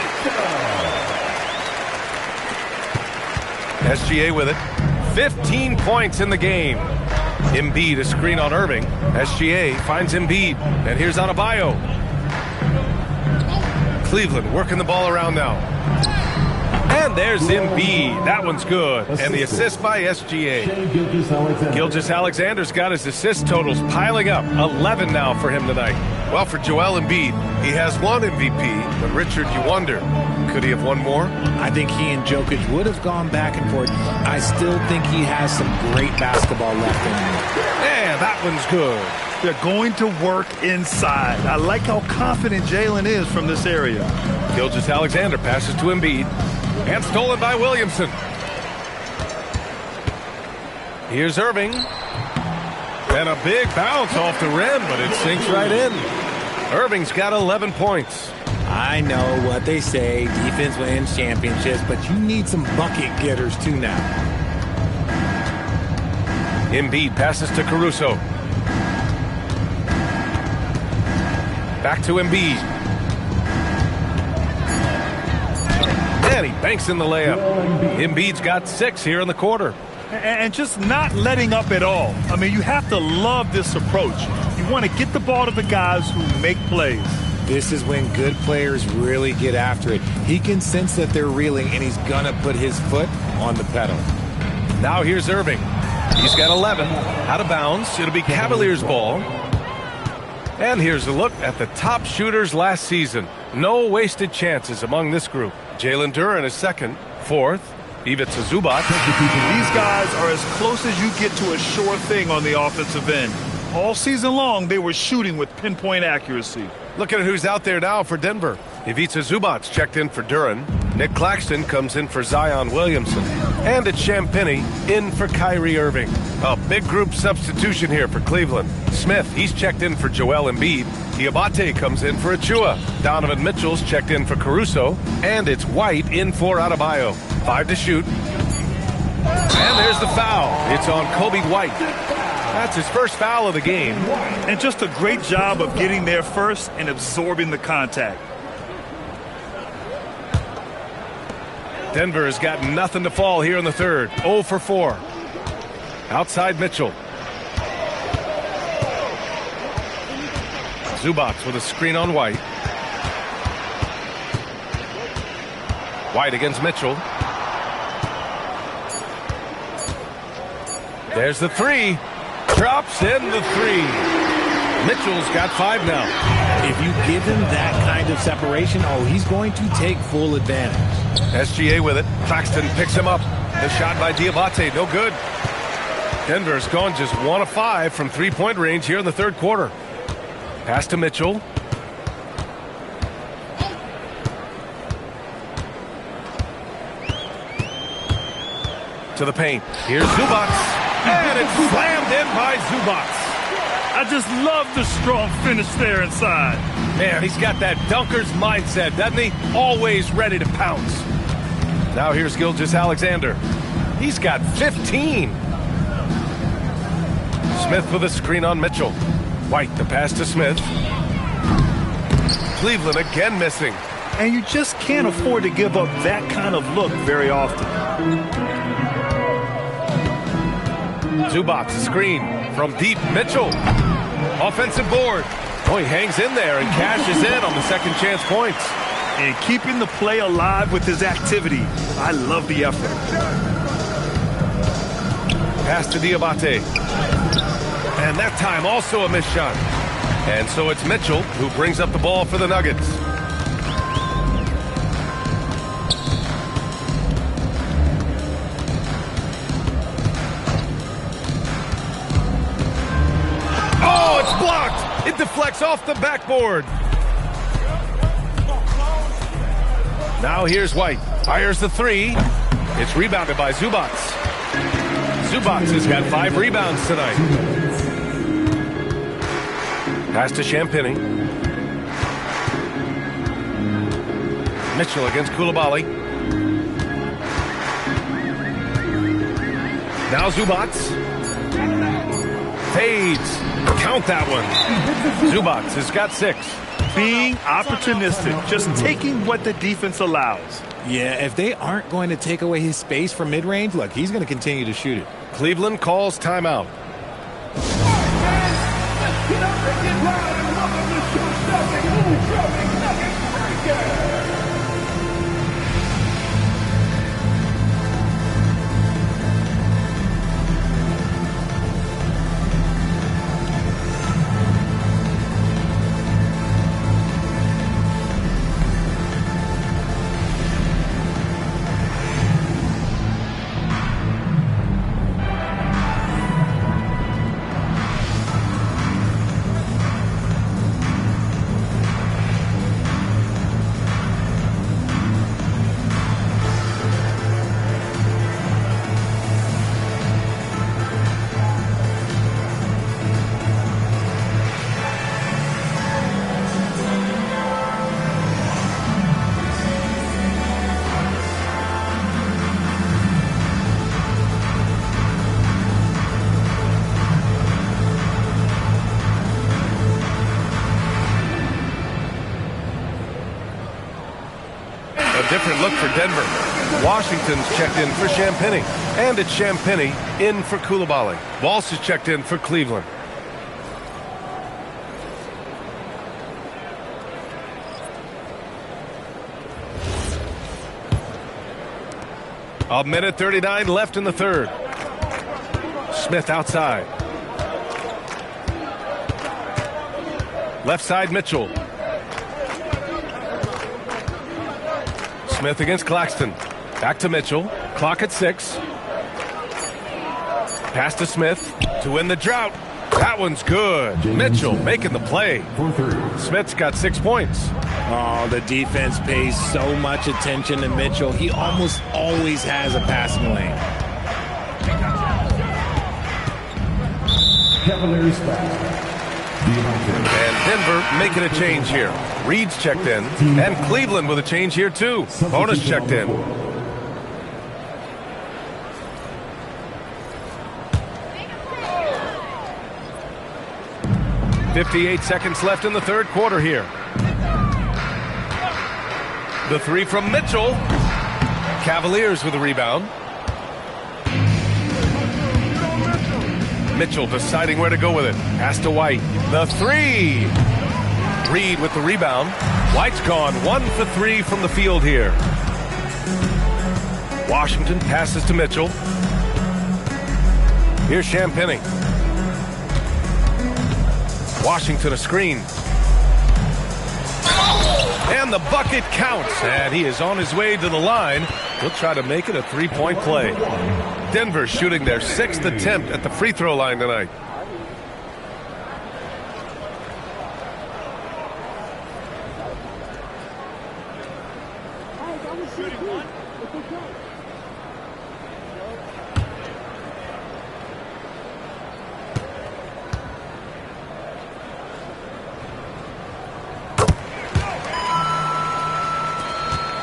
SGA with it. 15 points in the game. Embiid, a screen on Irving. SGA finds Embiid. And here's Adebayo. Cleveland working the ball around now. And there's Embiid. That one's good. And the assist by SGA. Gilgeous-Alexander's got his assist totals piling up. 11 now for him tonight. Well, for Joel Embiid, he has one MVP, but Richard, you wonder, could he have won more? I think he and Jokic would have gone back and forth. I still think he has some great basketball left in him. Yeah, that one's good. They're going to work inside. I like how confident Jalen is from this area. Gilgeous-Alexander passes to Embiid. And stolen by Williamson. Here's Irving. And a big bounce off the rim, but it sinks right in. Irving's got 11 points. I know what they say, defense wins championships, but you need some bucket getters too now. Embiid passes to Caruso. Back to Embiid. And he banks in the layup. Embiid's got 6 here in the quarter. And just not letting up at all. I mean, you have to love this approach. You want to get the ball to the guys who make plays. This is when good players really get after it. He can sense that they're reeling, and he's going to put his foot on the pedal. Now here's Irving. He's got 11. Out of bounds. It'll be Cavaliers ball. And here's a look at the top shooters last season. No wasted chances among this group. Jalen Duren is second. Fourth, Ivica Zubac. These guys are as close as you get to a sure thing on the offensive end. All season long, they were shooting with pinpoint accuracy. Look at who's out there now for Denver. Ivica Zubac checked in for Duren. Nick Claxton comes in for Zion Williamson. And it's Champagnie in for Kyrie Irving. A big group substitution here for Cleveland. Smith, he's checked in for Joel Embiid. Diabate comes in for Achua. Donovan Mitchell's checked in for Caruso. And it's White in for Adebayo. 5 to shoot. And there's the foul. It's on Kobe White. That's his first foul of the game. And just a great job of getting there first and absorbing the contact. Denver has got nothing to fall here in the third. 0 for 4. Outside Mitchell. Zubac with a screen on White. White against Mitchell. There's the three. Drops in the three. Mitchell's got 5 now. If you give him that kind of separation, he's going to take full advantage. SGA with it. Claxton picks him up. The shot by Diabate, no good. Denver's gone just 1 of 5 from three-point range here in the third quarter. Pass to Mitchell. To the paint. Here's Zubac. And it's slammed in by Zubac. I just love the strong finish there inside. Man, he's got that dunker's mindset, doesn't he? Always ready to pounce. Now here's Gilgeous-Alexander. He's got 15. Smith with a screen on Mitchell. White, the pass to Smith. Cleveland again missing. And you just can't afford to give up that kind of look very often. Zubac, screen from deep. Mitchell. Offensive board. He hangs in there and cashes in on the second chance points. And keeping the play alive with his activity. I love the effort. Pass to Diabate. And that time also a missed shot. And so it's Mitchell who brings up the ball for the Nuggets. Oh, it's blocked. It deflects off the backboard. Now here's White. Fires the three. It's rebounded by Zubats. Zubats has got 5 rebounds tonight. Pass to Champagny. Mitchell against Koulibaly. Now Zubats. Fades. Count that one. Zubats has got 6. Being opportunistic, just taking what the defense allows. Yeah, if they aren't going to take away his space from mid-range, look, he's going to continue to shoot it. Cleveland calls timeout. Different look for Denver. Washington's checked in for Champagny. And it's Champagny in for Koulibaly. Walsh is checked in for Cleveland. A minute 39 left in the third. Smith outside. Left side Mitchell. Smith against Claxton. Back to Mitchell. Clock at 6. Pass to Smith to win the drought. That one's good. Mitchell making the play. Smith's got 6 points. Oh, the defense pays so much attention to Mitchell. He almost always has a passing lane. Cavaliers foul. And Denver making a change here. Reed's checked in. And Cleveland with a change here too. Bonus checked in. .58 seconds left in the third quarter here. The three from Mitchell. Cavaliers with a rebound. Mitchell deciding where to go with it. Pass to White. The three. Reed with the rebound. White's gone 1 for 3 from the field here. Washington passes to Mitchell. Here's Champagny. Washington a screen. And the bucket counts. And he is on his way to the line. He'll try to make it a 3-point play. Denver shooting their 6th attempt at the free throw line tonight.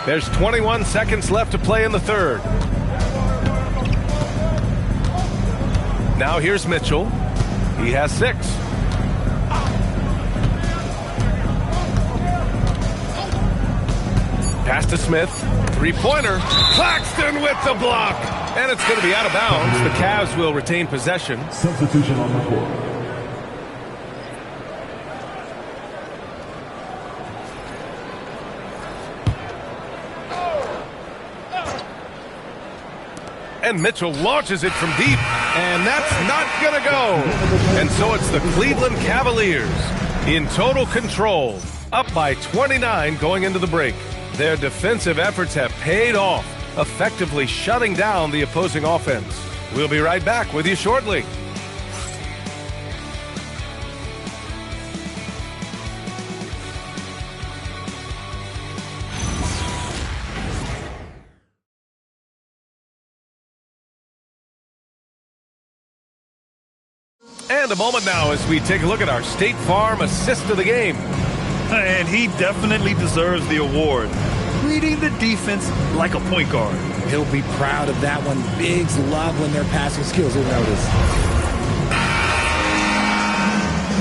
There's 21 seconds left to play in the third. Now here's Mitchell. He has 6. Pass to Smith. Three-pointer. Claxton with the block. And it's going to be out of bounds. The Cavs will retain possession. Substitution on the court. And Mitchell launches it from deep, and that's not going to go. And so it's the Cleveland Cavaliers in total control, up by 29 going into the break. Their defensive efforts have paid off, effectively shutting down the opposing offense. We'll be right back with you shortly. And a moment now as we take a look at our State Farm assist of the game. And he definitely deserves the award. Reading the defense like a point guard. He'll be proud of that one. Bigs love when their passing skills are noticed.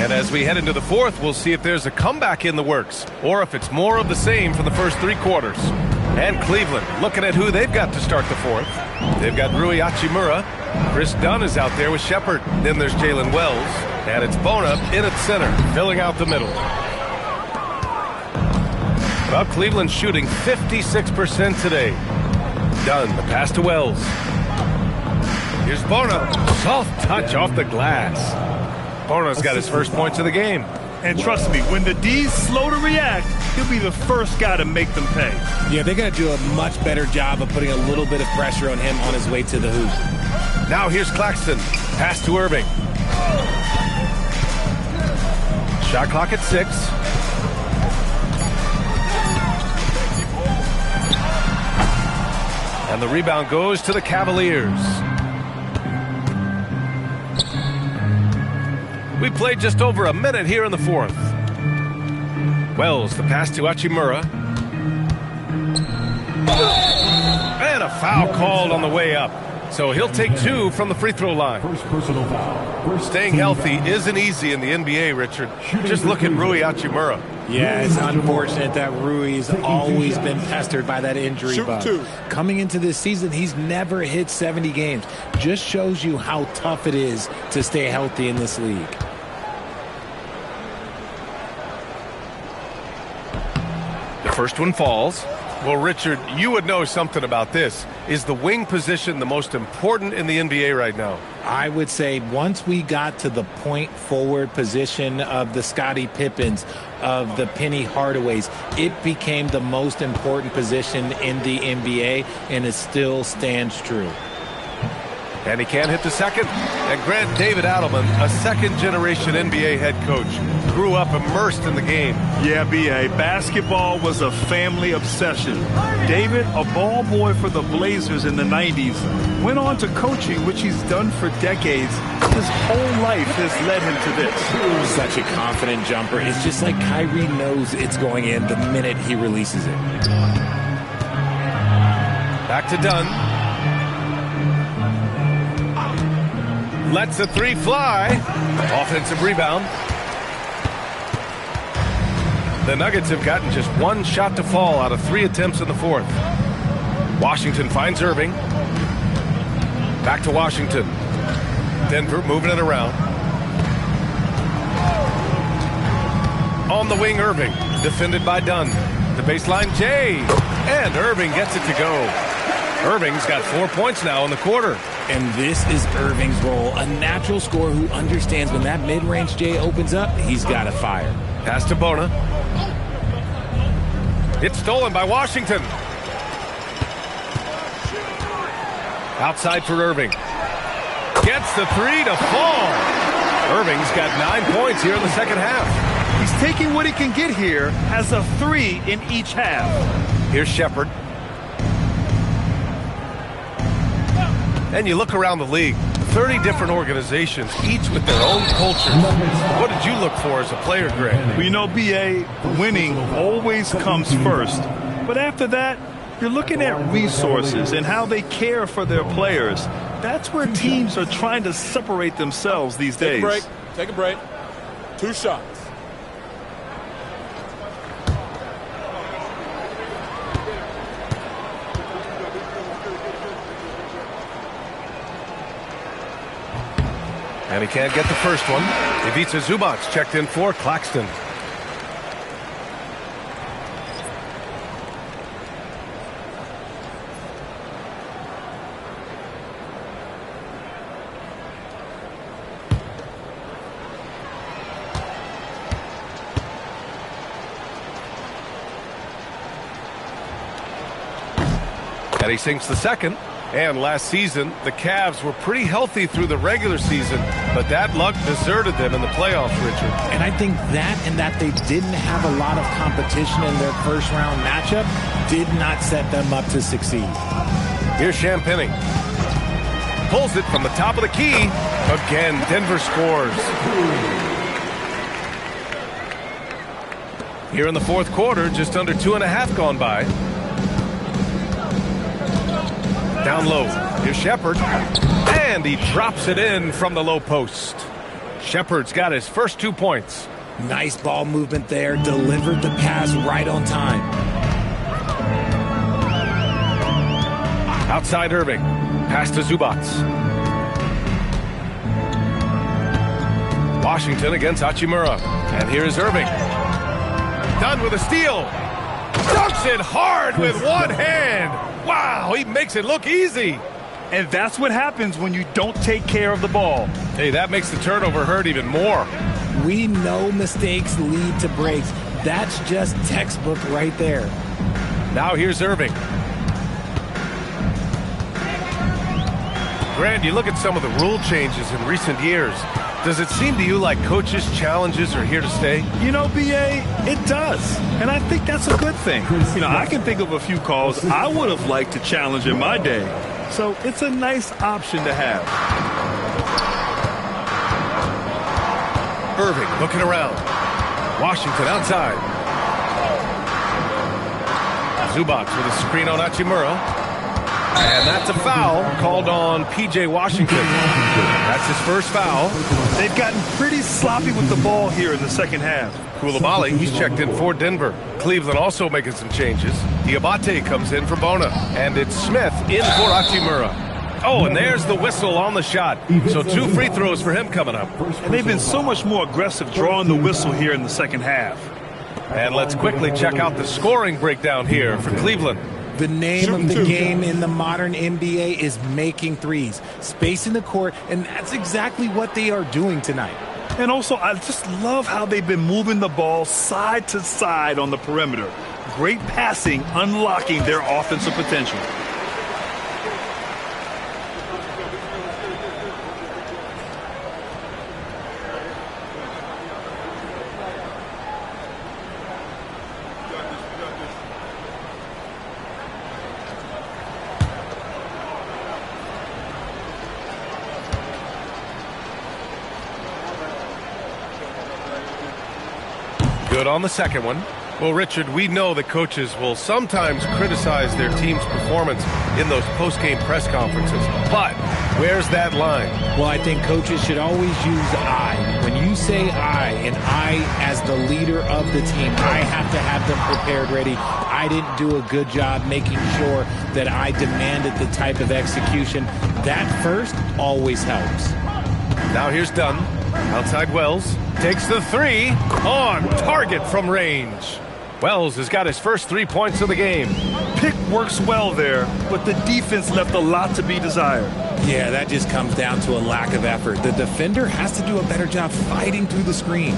And as we head into the fourth, we'll see if there's a comeback in the works or if it's more of the same from the first 3 quarters. And Cleveland looking at who they've got to start the fourth. They've got Rui Hachimura. Chris Dunn is out there with Shepard. Then there's Jalen Wells. And it's Bona in at center, filling out the middle. Well, Cleveland shooting 56% today. Dunn, the pass to Wells. Here's Bona. Soft touch off the glass. Bona's got his first points of the game. And trust me, when the D's slow to react, he'll be the first guy to make them pay. Yeah, they're going to do a much better job of putting a little bit of pressure on him on his way to the hoop. Now here's Claxton. Pass to Irving. Shot clock at 6. And the rebound goes to the Cavaliers. We played just over a minute here in the fourth. Wells, the pass to Hachimura. And a foul called on the way up. So he'll take 2 from the free throw line. First personal foul. Staying healthy isn't easy in the NBA, Richard. Just look at Rui Hachimura. Yeah, it's unfortunate that Rui's always been pestered by that injury bug. Coming into this season, he's never hit 70 games. Just shows you how tough it is to stay healthy in this league. The first one falls. Well, Richard, you would know something about this. Is the wing position the most important in the NBA right now? I would say once we got to the point forward position of the Scottie Pippens, of the Penny Hardaways, it became the most important position in the NBA, and it still stands true. And he can't hit the second. And Grant David Adelman, a second-generation NBA head coach, grew up immersed in the game. Yeah, B.A., basketball was a family obsession. David, a ball boy for the Blazers in the 90s, went on to coaching, which he's done for decades. His whole life has led him to this. Such a confident jumper. It's just like Kyrie knows it's going in the minute he releases it. Back to Dunn. Lets the 3 fly. Offensive rebound. The Nuggets have gotten just 1 shot to fall out of 3 attempts in the fourth. Washington finds Irving. Back to Washington. Denver moving it around. On the wing, Irving. Defended by Dunn. The baseline, Jay. And Irving gets it to go. Irving's got 4 points now in the quarter. And this is Irving's role, a natural scorer who understands when that mid-range J opens up, he's got to fire. Pass to Bona. It's stolen by Washington. Outside for Irving. Gets the 3 to fall. Irving's got 9 points here in the second half. He's taking what he can get here as a 3 in each half. Here's Shepard. And you look around the league, 30 different organizations, each with their own cultures. What did you look for as a player, Grant? Well, you know, B.A., winning always comes first. But after that, you're looking at resources and how they care for their players. That's where teams are trying to separate themselves these days. Take a break. 2 shots. And he can't get the first one. Ivica Zubac checked in for Claxton. And he sinks the second. And last season, the Cavs were pretty healthy through the regular season, but that luck deserted them in the playoffs, Richard. And I think that and that they didn't have a lot of competition in their first-round matchup did not set them up to succeed. Here's Champagny. Pulls it from the top of the key. Again, Denver scores. Here in the fourth quarter, just under 2.5 gone by. Down low. Here's Shepard. And he drops it in from the low post. Shepard's got his first 2 points. Nice ball movement there. Delivered the pass right on time. Outside Irving. Pass to Zubac. Washington against Hachimura. And here is Irving. Done with a steal. Dunks it hard with one hand. Wow, he makes it look easy. And that's what happens when you don't take care of the ball. Hey, that makes the turnover hurt even more. We know mistakes lead to breaks. That's just textbook right there. Now here's Irving. Grant, you look at some of the rule changes in recent years. Does it seem to you like coaches' challenges are here to stay? You know, B.A., it does. And I think that's a good thing. You know, I can think of a few calls I would have liked to challenge in my day. So it's a nice option to have. Irving looking around. Washington outside. Zubac with a screen on Hachimura. And that's a foul called on P.J. Washington. That's his first foul. They've gotten pretty sloppy with the ball here in the second half. Koulibaly, he's checked in for Denver. Cleveland also making some changes. Diabate comes in for Bona. And it's Smith in for Hachimura. Oh, and there's the whistle on the shot. So 2 free throws for him coming up. And they've been so much more aggressive drawing the whistle here in the second half. And let's quickly check out the scoring breakdown here for Cleveland. The name of the game in the modern NBA is making threes, spacing the court, and that's exactly what they are doing tonight. And also, I just love how they've been moving the ball side to side on the perimeter. Great passing, unlocking their offensive potential. Good on the second one. Well, Richard, we know that coaches will sometimes criticize their team's performance in those post-game press conferences. But where's that line? Well, I think coaches should always use I. When you say I, and I as the leader of the team, I have to have them prepared ready. I didn't do a good job making sure that I demanded the type of execution. That first always helps. Now here's Dunn. Outside Wells. Takes the 3 on target from range. Wells has got his first 3 points of the game. Pick works well there, but the defense left a lot to be desired. Yeah, that just comes down to a lack of effort. The defender has to do a better job fighting through the screen.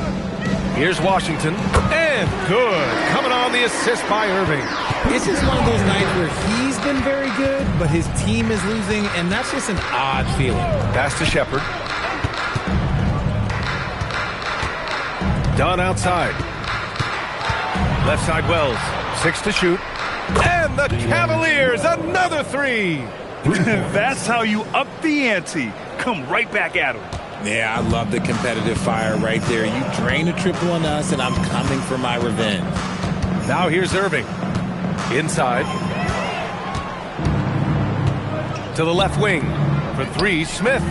Here's Washington. And good. Coming on the assist by Irving. It's just one of those nights where he's been very good, but his team is losing, and that's just an odd feeling. Pass to Shepard. Dunn outside. Left side Wells. 6 to shoot. And the Cavaliers, another 3. That's how you up the ante. Come right back at them. Yeah, I love the competitive fire right there. You drain a triple on us, and I'm coming for my revenge. Now here's Irving. Inside. To the left wing. For 3, Smith.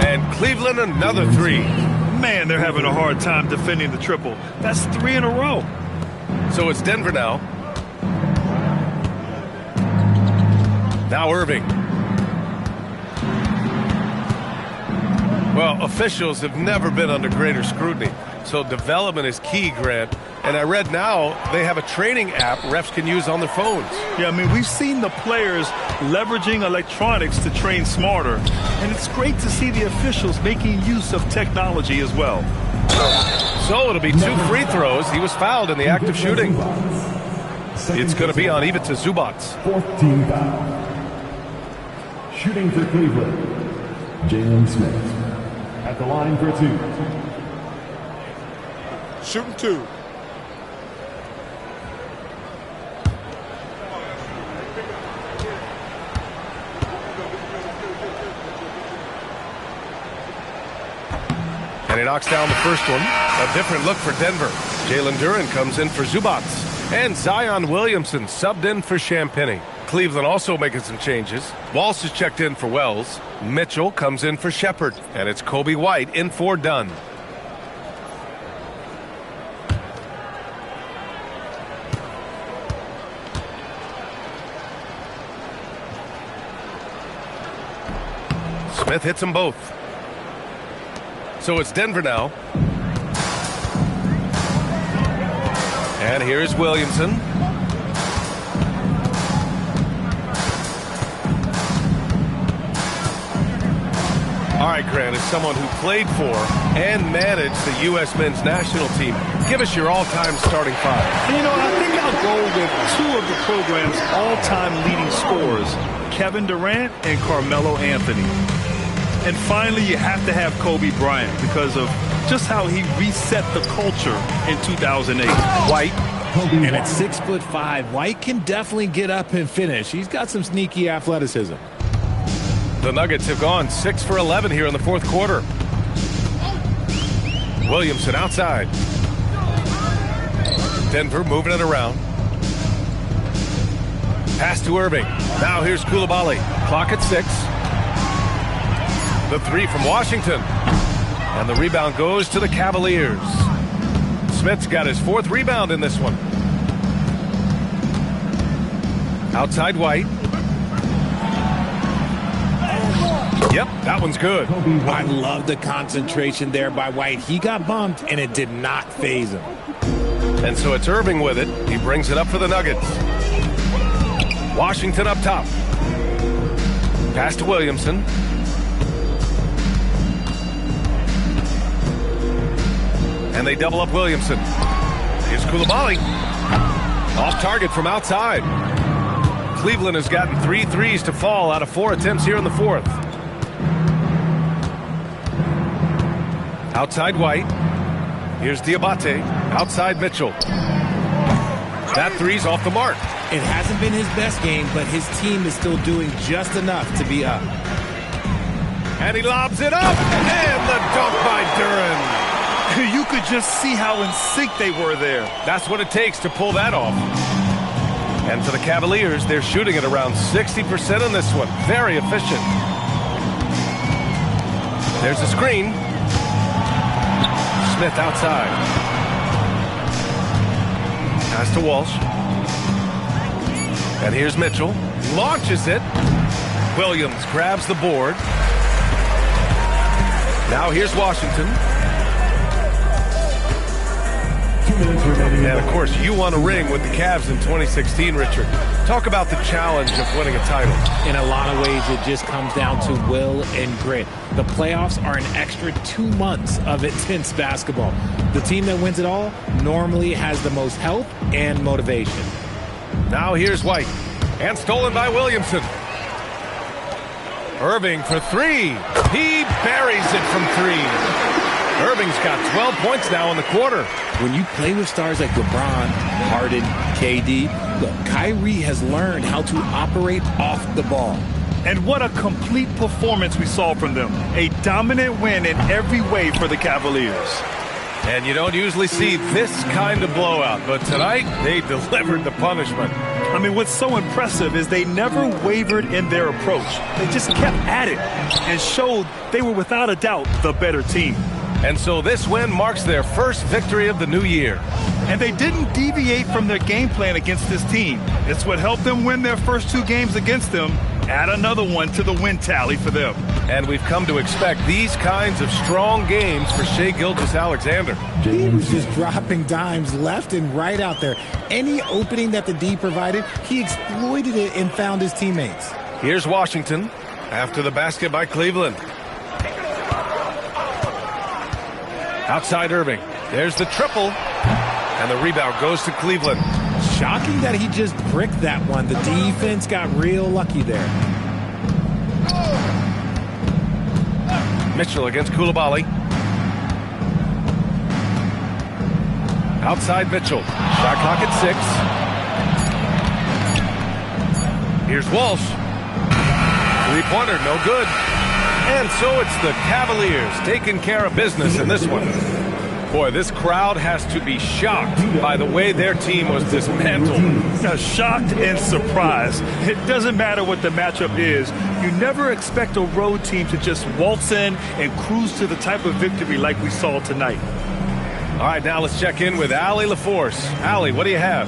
And Cleveland, another 3. Man, they're having a hard time defending the triple. That's 3 in a row. So it's Denver now. Now Irving. Well, officials have never been under greater scrutiny. So development is key, Grant. And I read now they have a training app refs can use on their phones. Yeah, I mean, we've seen the players leveraging electronics to train smarter. And it's great to see the officials making use of technology as well. So it'll be 2 free throws. He was fouled in the act of shooting. It's going to be on Ivica Zubac. 4th team foul. Shooting for Cleveland, Jalen Smith. At the line for 2. Shooting 2. And he knocks down the first one. A different look for Denver. Jalen Duren comes in for Zubats. And Zion Williamson subbed in for Champagny. Cleveland also making some changes. Walsh is checked in for Wells. Mitchell comes in for Shepard. And it's Kobe White in for Dunn. Smith hits them both. So it's Denver now. And here's Williamson. All right, Grant, as someone who played for and managed the U.S. men's national team, give us your all-time starting five. You know, I think I'll go with two of the program's all-time leading scorers, Kevin Durant and Carmelo Anthony. And finally, you have to have Kobe Bryant because of just how he reset the culture in 2008. White. And at 6'5", White can definitely get up and finish. He's got some sneaky athleticism. The Nuggets have gone 6 for 11 here in the fourth quarter. Williamson outside. Denver moving it around. Pass to Irving. Now here's Coulibaly. Clock at 6. The three from Washington. And the rebound goes to the Cavaliers. Smith's got his fourth rebound in this one. Outside White. Yep, that one's good. I love the concentration there by White. He got bumped, and it did not faze him. And so it's Irving with it. He brings it up for the Nuggets. Washington up top. Pass to Williamson. And they double up Williamson. Here's Coulibaly. Off target from outside. Cleveland has gotten 3 threes to fall out of 4 attempts here in the fourth. Outside White. Here's Diabate. Outside Mitchell. That three's off the mark. It hasn't been his best game, but his team is still doing just enough to be up. And he lobs it up. And the dunk by Duren. You could just see how in sync they were there. That's what it takes to pull that off. And for the Cavaliers, they're shooting at around 60% on this one. Very efficient. There's a screen. Smith outside. Pass to Walsh. And here's Mitchell. Launches it. Williams grabs the board. Now here's Washington. And, of course, you won a ring with the Cavs in 2016, Richard. Talk about the challenge of winning a title. In a lot of ways, it just comes down to will and grit. The playoffs are an extra 2 months of intense basketball. The team that wins it all normally has the most help and motivation. Now here's White. And stolen by Williamson. Irving for three. He buries it from three. Irving's got 12 points now in the quarter. When you play with stars like LeBron, Harden, KD, look, Kyrie has learned how to operate off the ball. And what a complete performance we saw from them. A dominant win in every way for the Cavaliers. And you don't usually see this kind of blowout, but tonight they delivered the punishment. I mean, what's so impressive is they never wavered in their approach. They just kept at it and showed they were without a doubt the better team. And so this win marks their first victory of the new year. And they didn't deviate from their game plan against this team. It's what helped them win their first 2 games against them. Add another one to the win tally for them. And we've come to expect these kinds of strong games for Shai Gilgeous-Alexander. He was just dropping dimes left and right out there. Any opening that the D provided, he exploited it and found his teammates. Here's Washington after the basket by Cleveland. Outside Irving. There's the triple. And the rebound goes to Cleveland. Shocking that he just bricked that one. The defense got real lucky there. Mitchell against Coulibaly. Outside Mitchell. Shot clock at 6. Here's Walsh. Three-pointer, no good. And so it's the Cavaliers taking care of business in this one. Boy, this crowd has to be shocked by the way their team was dismantled. Now, shocked and surprised. It doesn't matter what the matchup is. You never expect a road team to just waltz in and cruise to the type of victory like we saw tonight. All right, now let's check in with Allie LaForce. Allie, what do you have?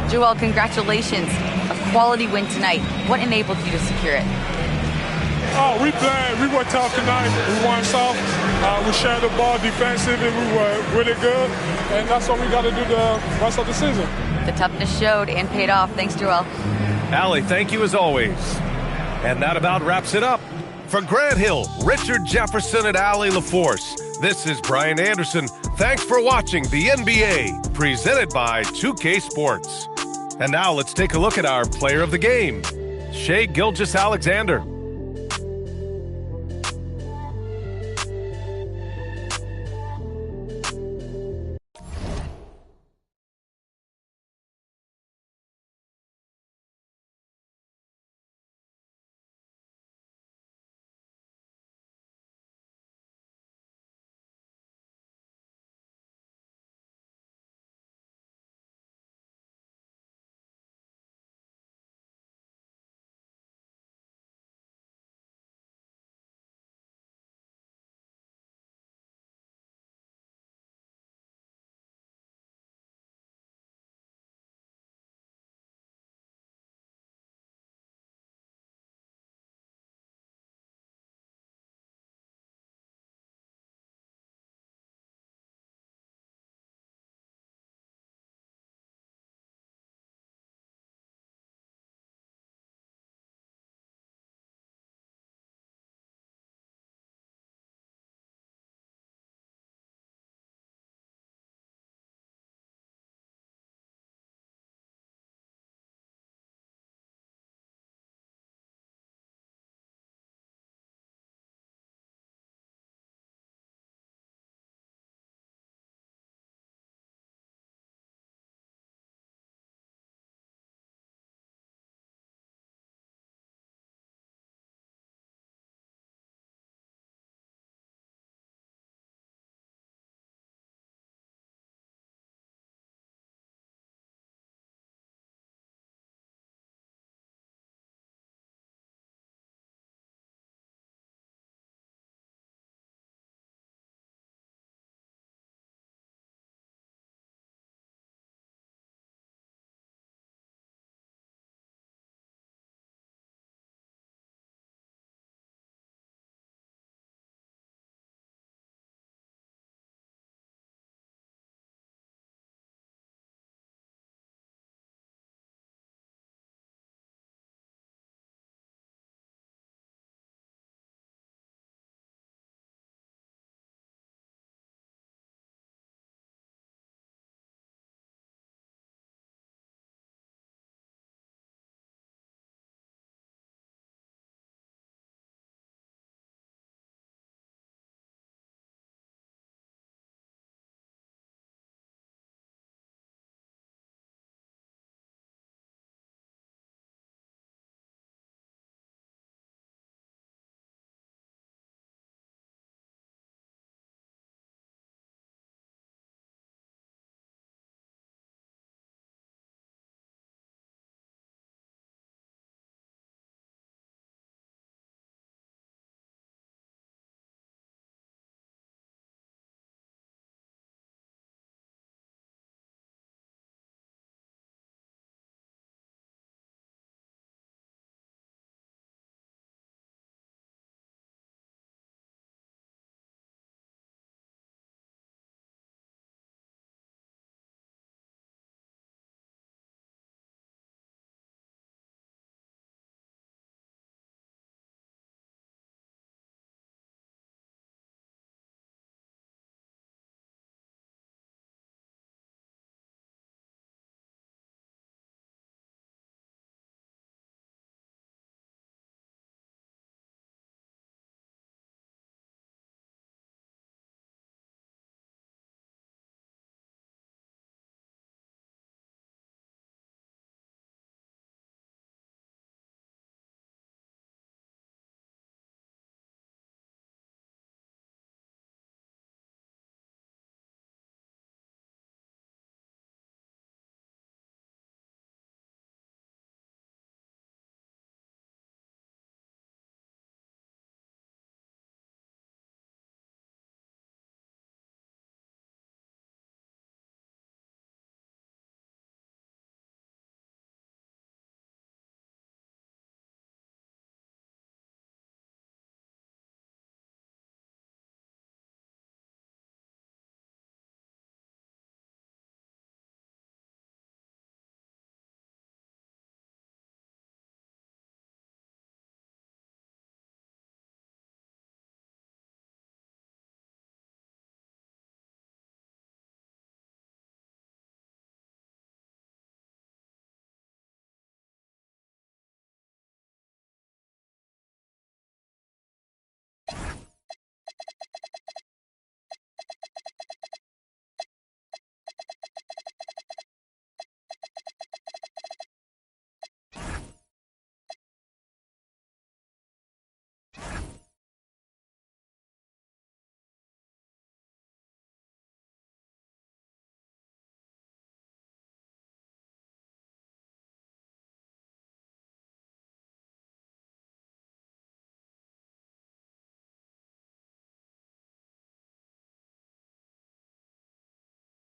Joel, congratulations. A quality win tonight. What enabled you to secure it? Oh, we played. We were tough tonight. We won soft. We shared the ball defensively. We were really good. And that's what we got to do the rest of the season. The toughness showed and paid off. Thanks, Joel. Allie, thank you as always. And that about wraps it up. For Grant Hill, Richard Jefferson, and Allie LaForce, this is Brian Anderson. Thanks for watching the NBA, presented by 2K Sports. And now let's take a look at our player of the game, Shai Gilgeous-Alexander.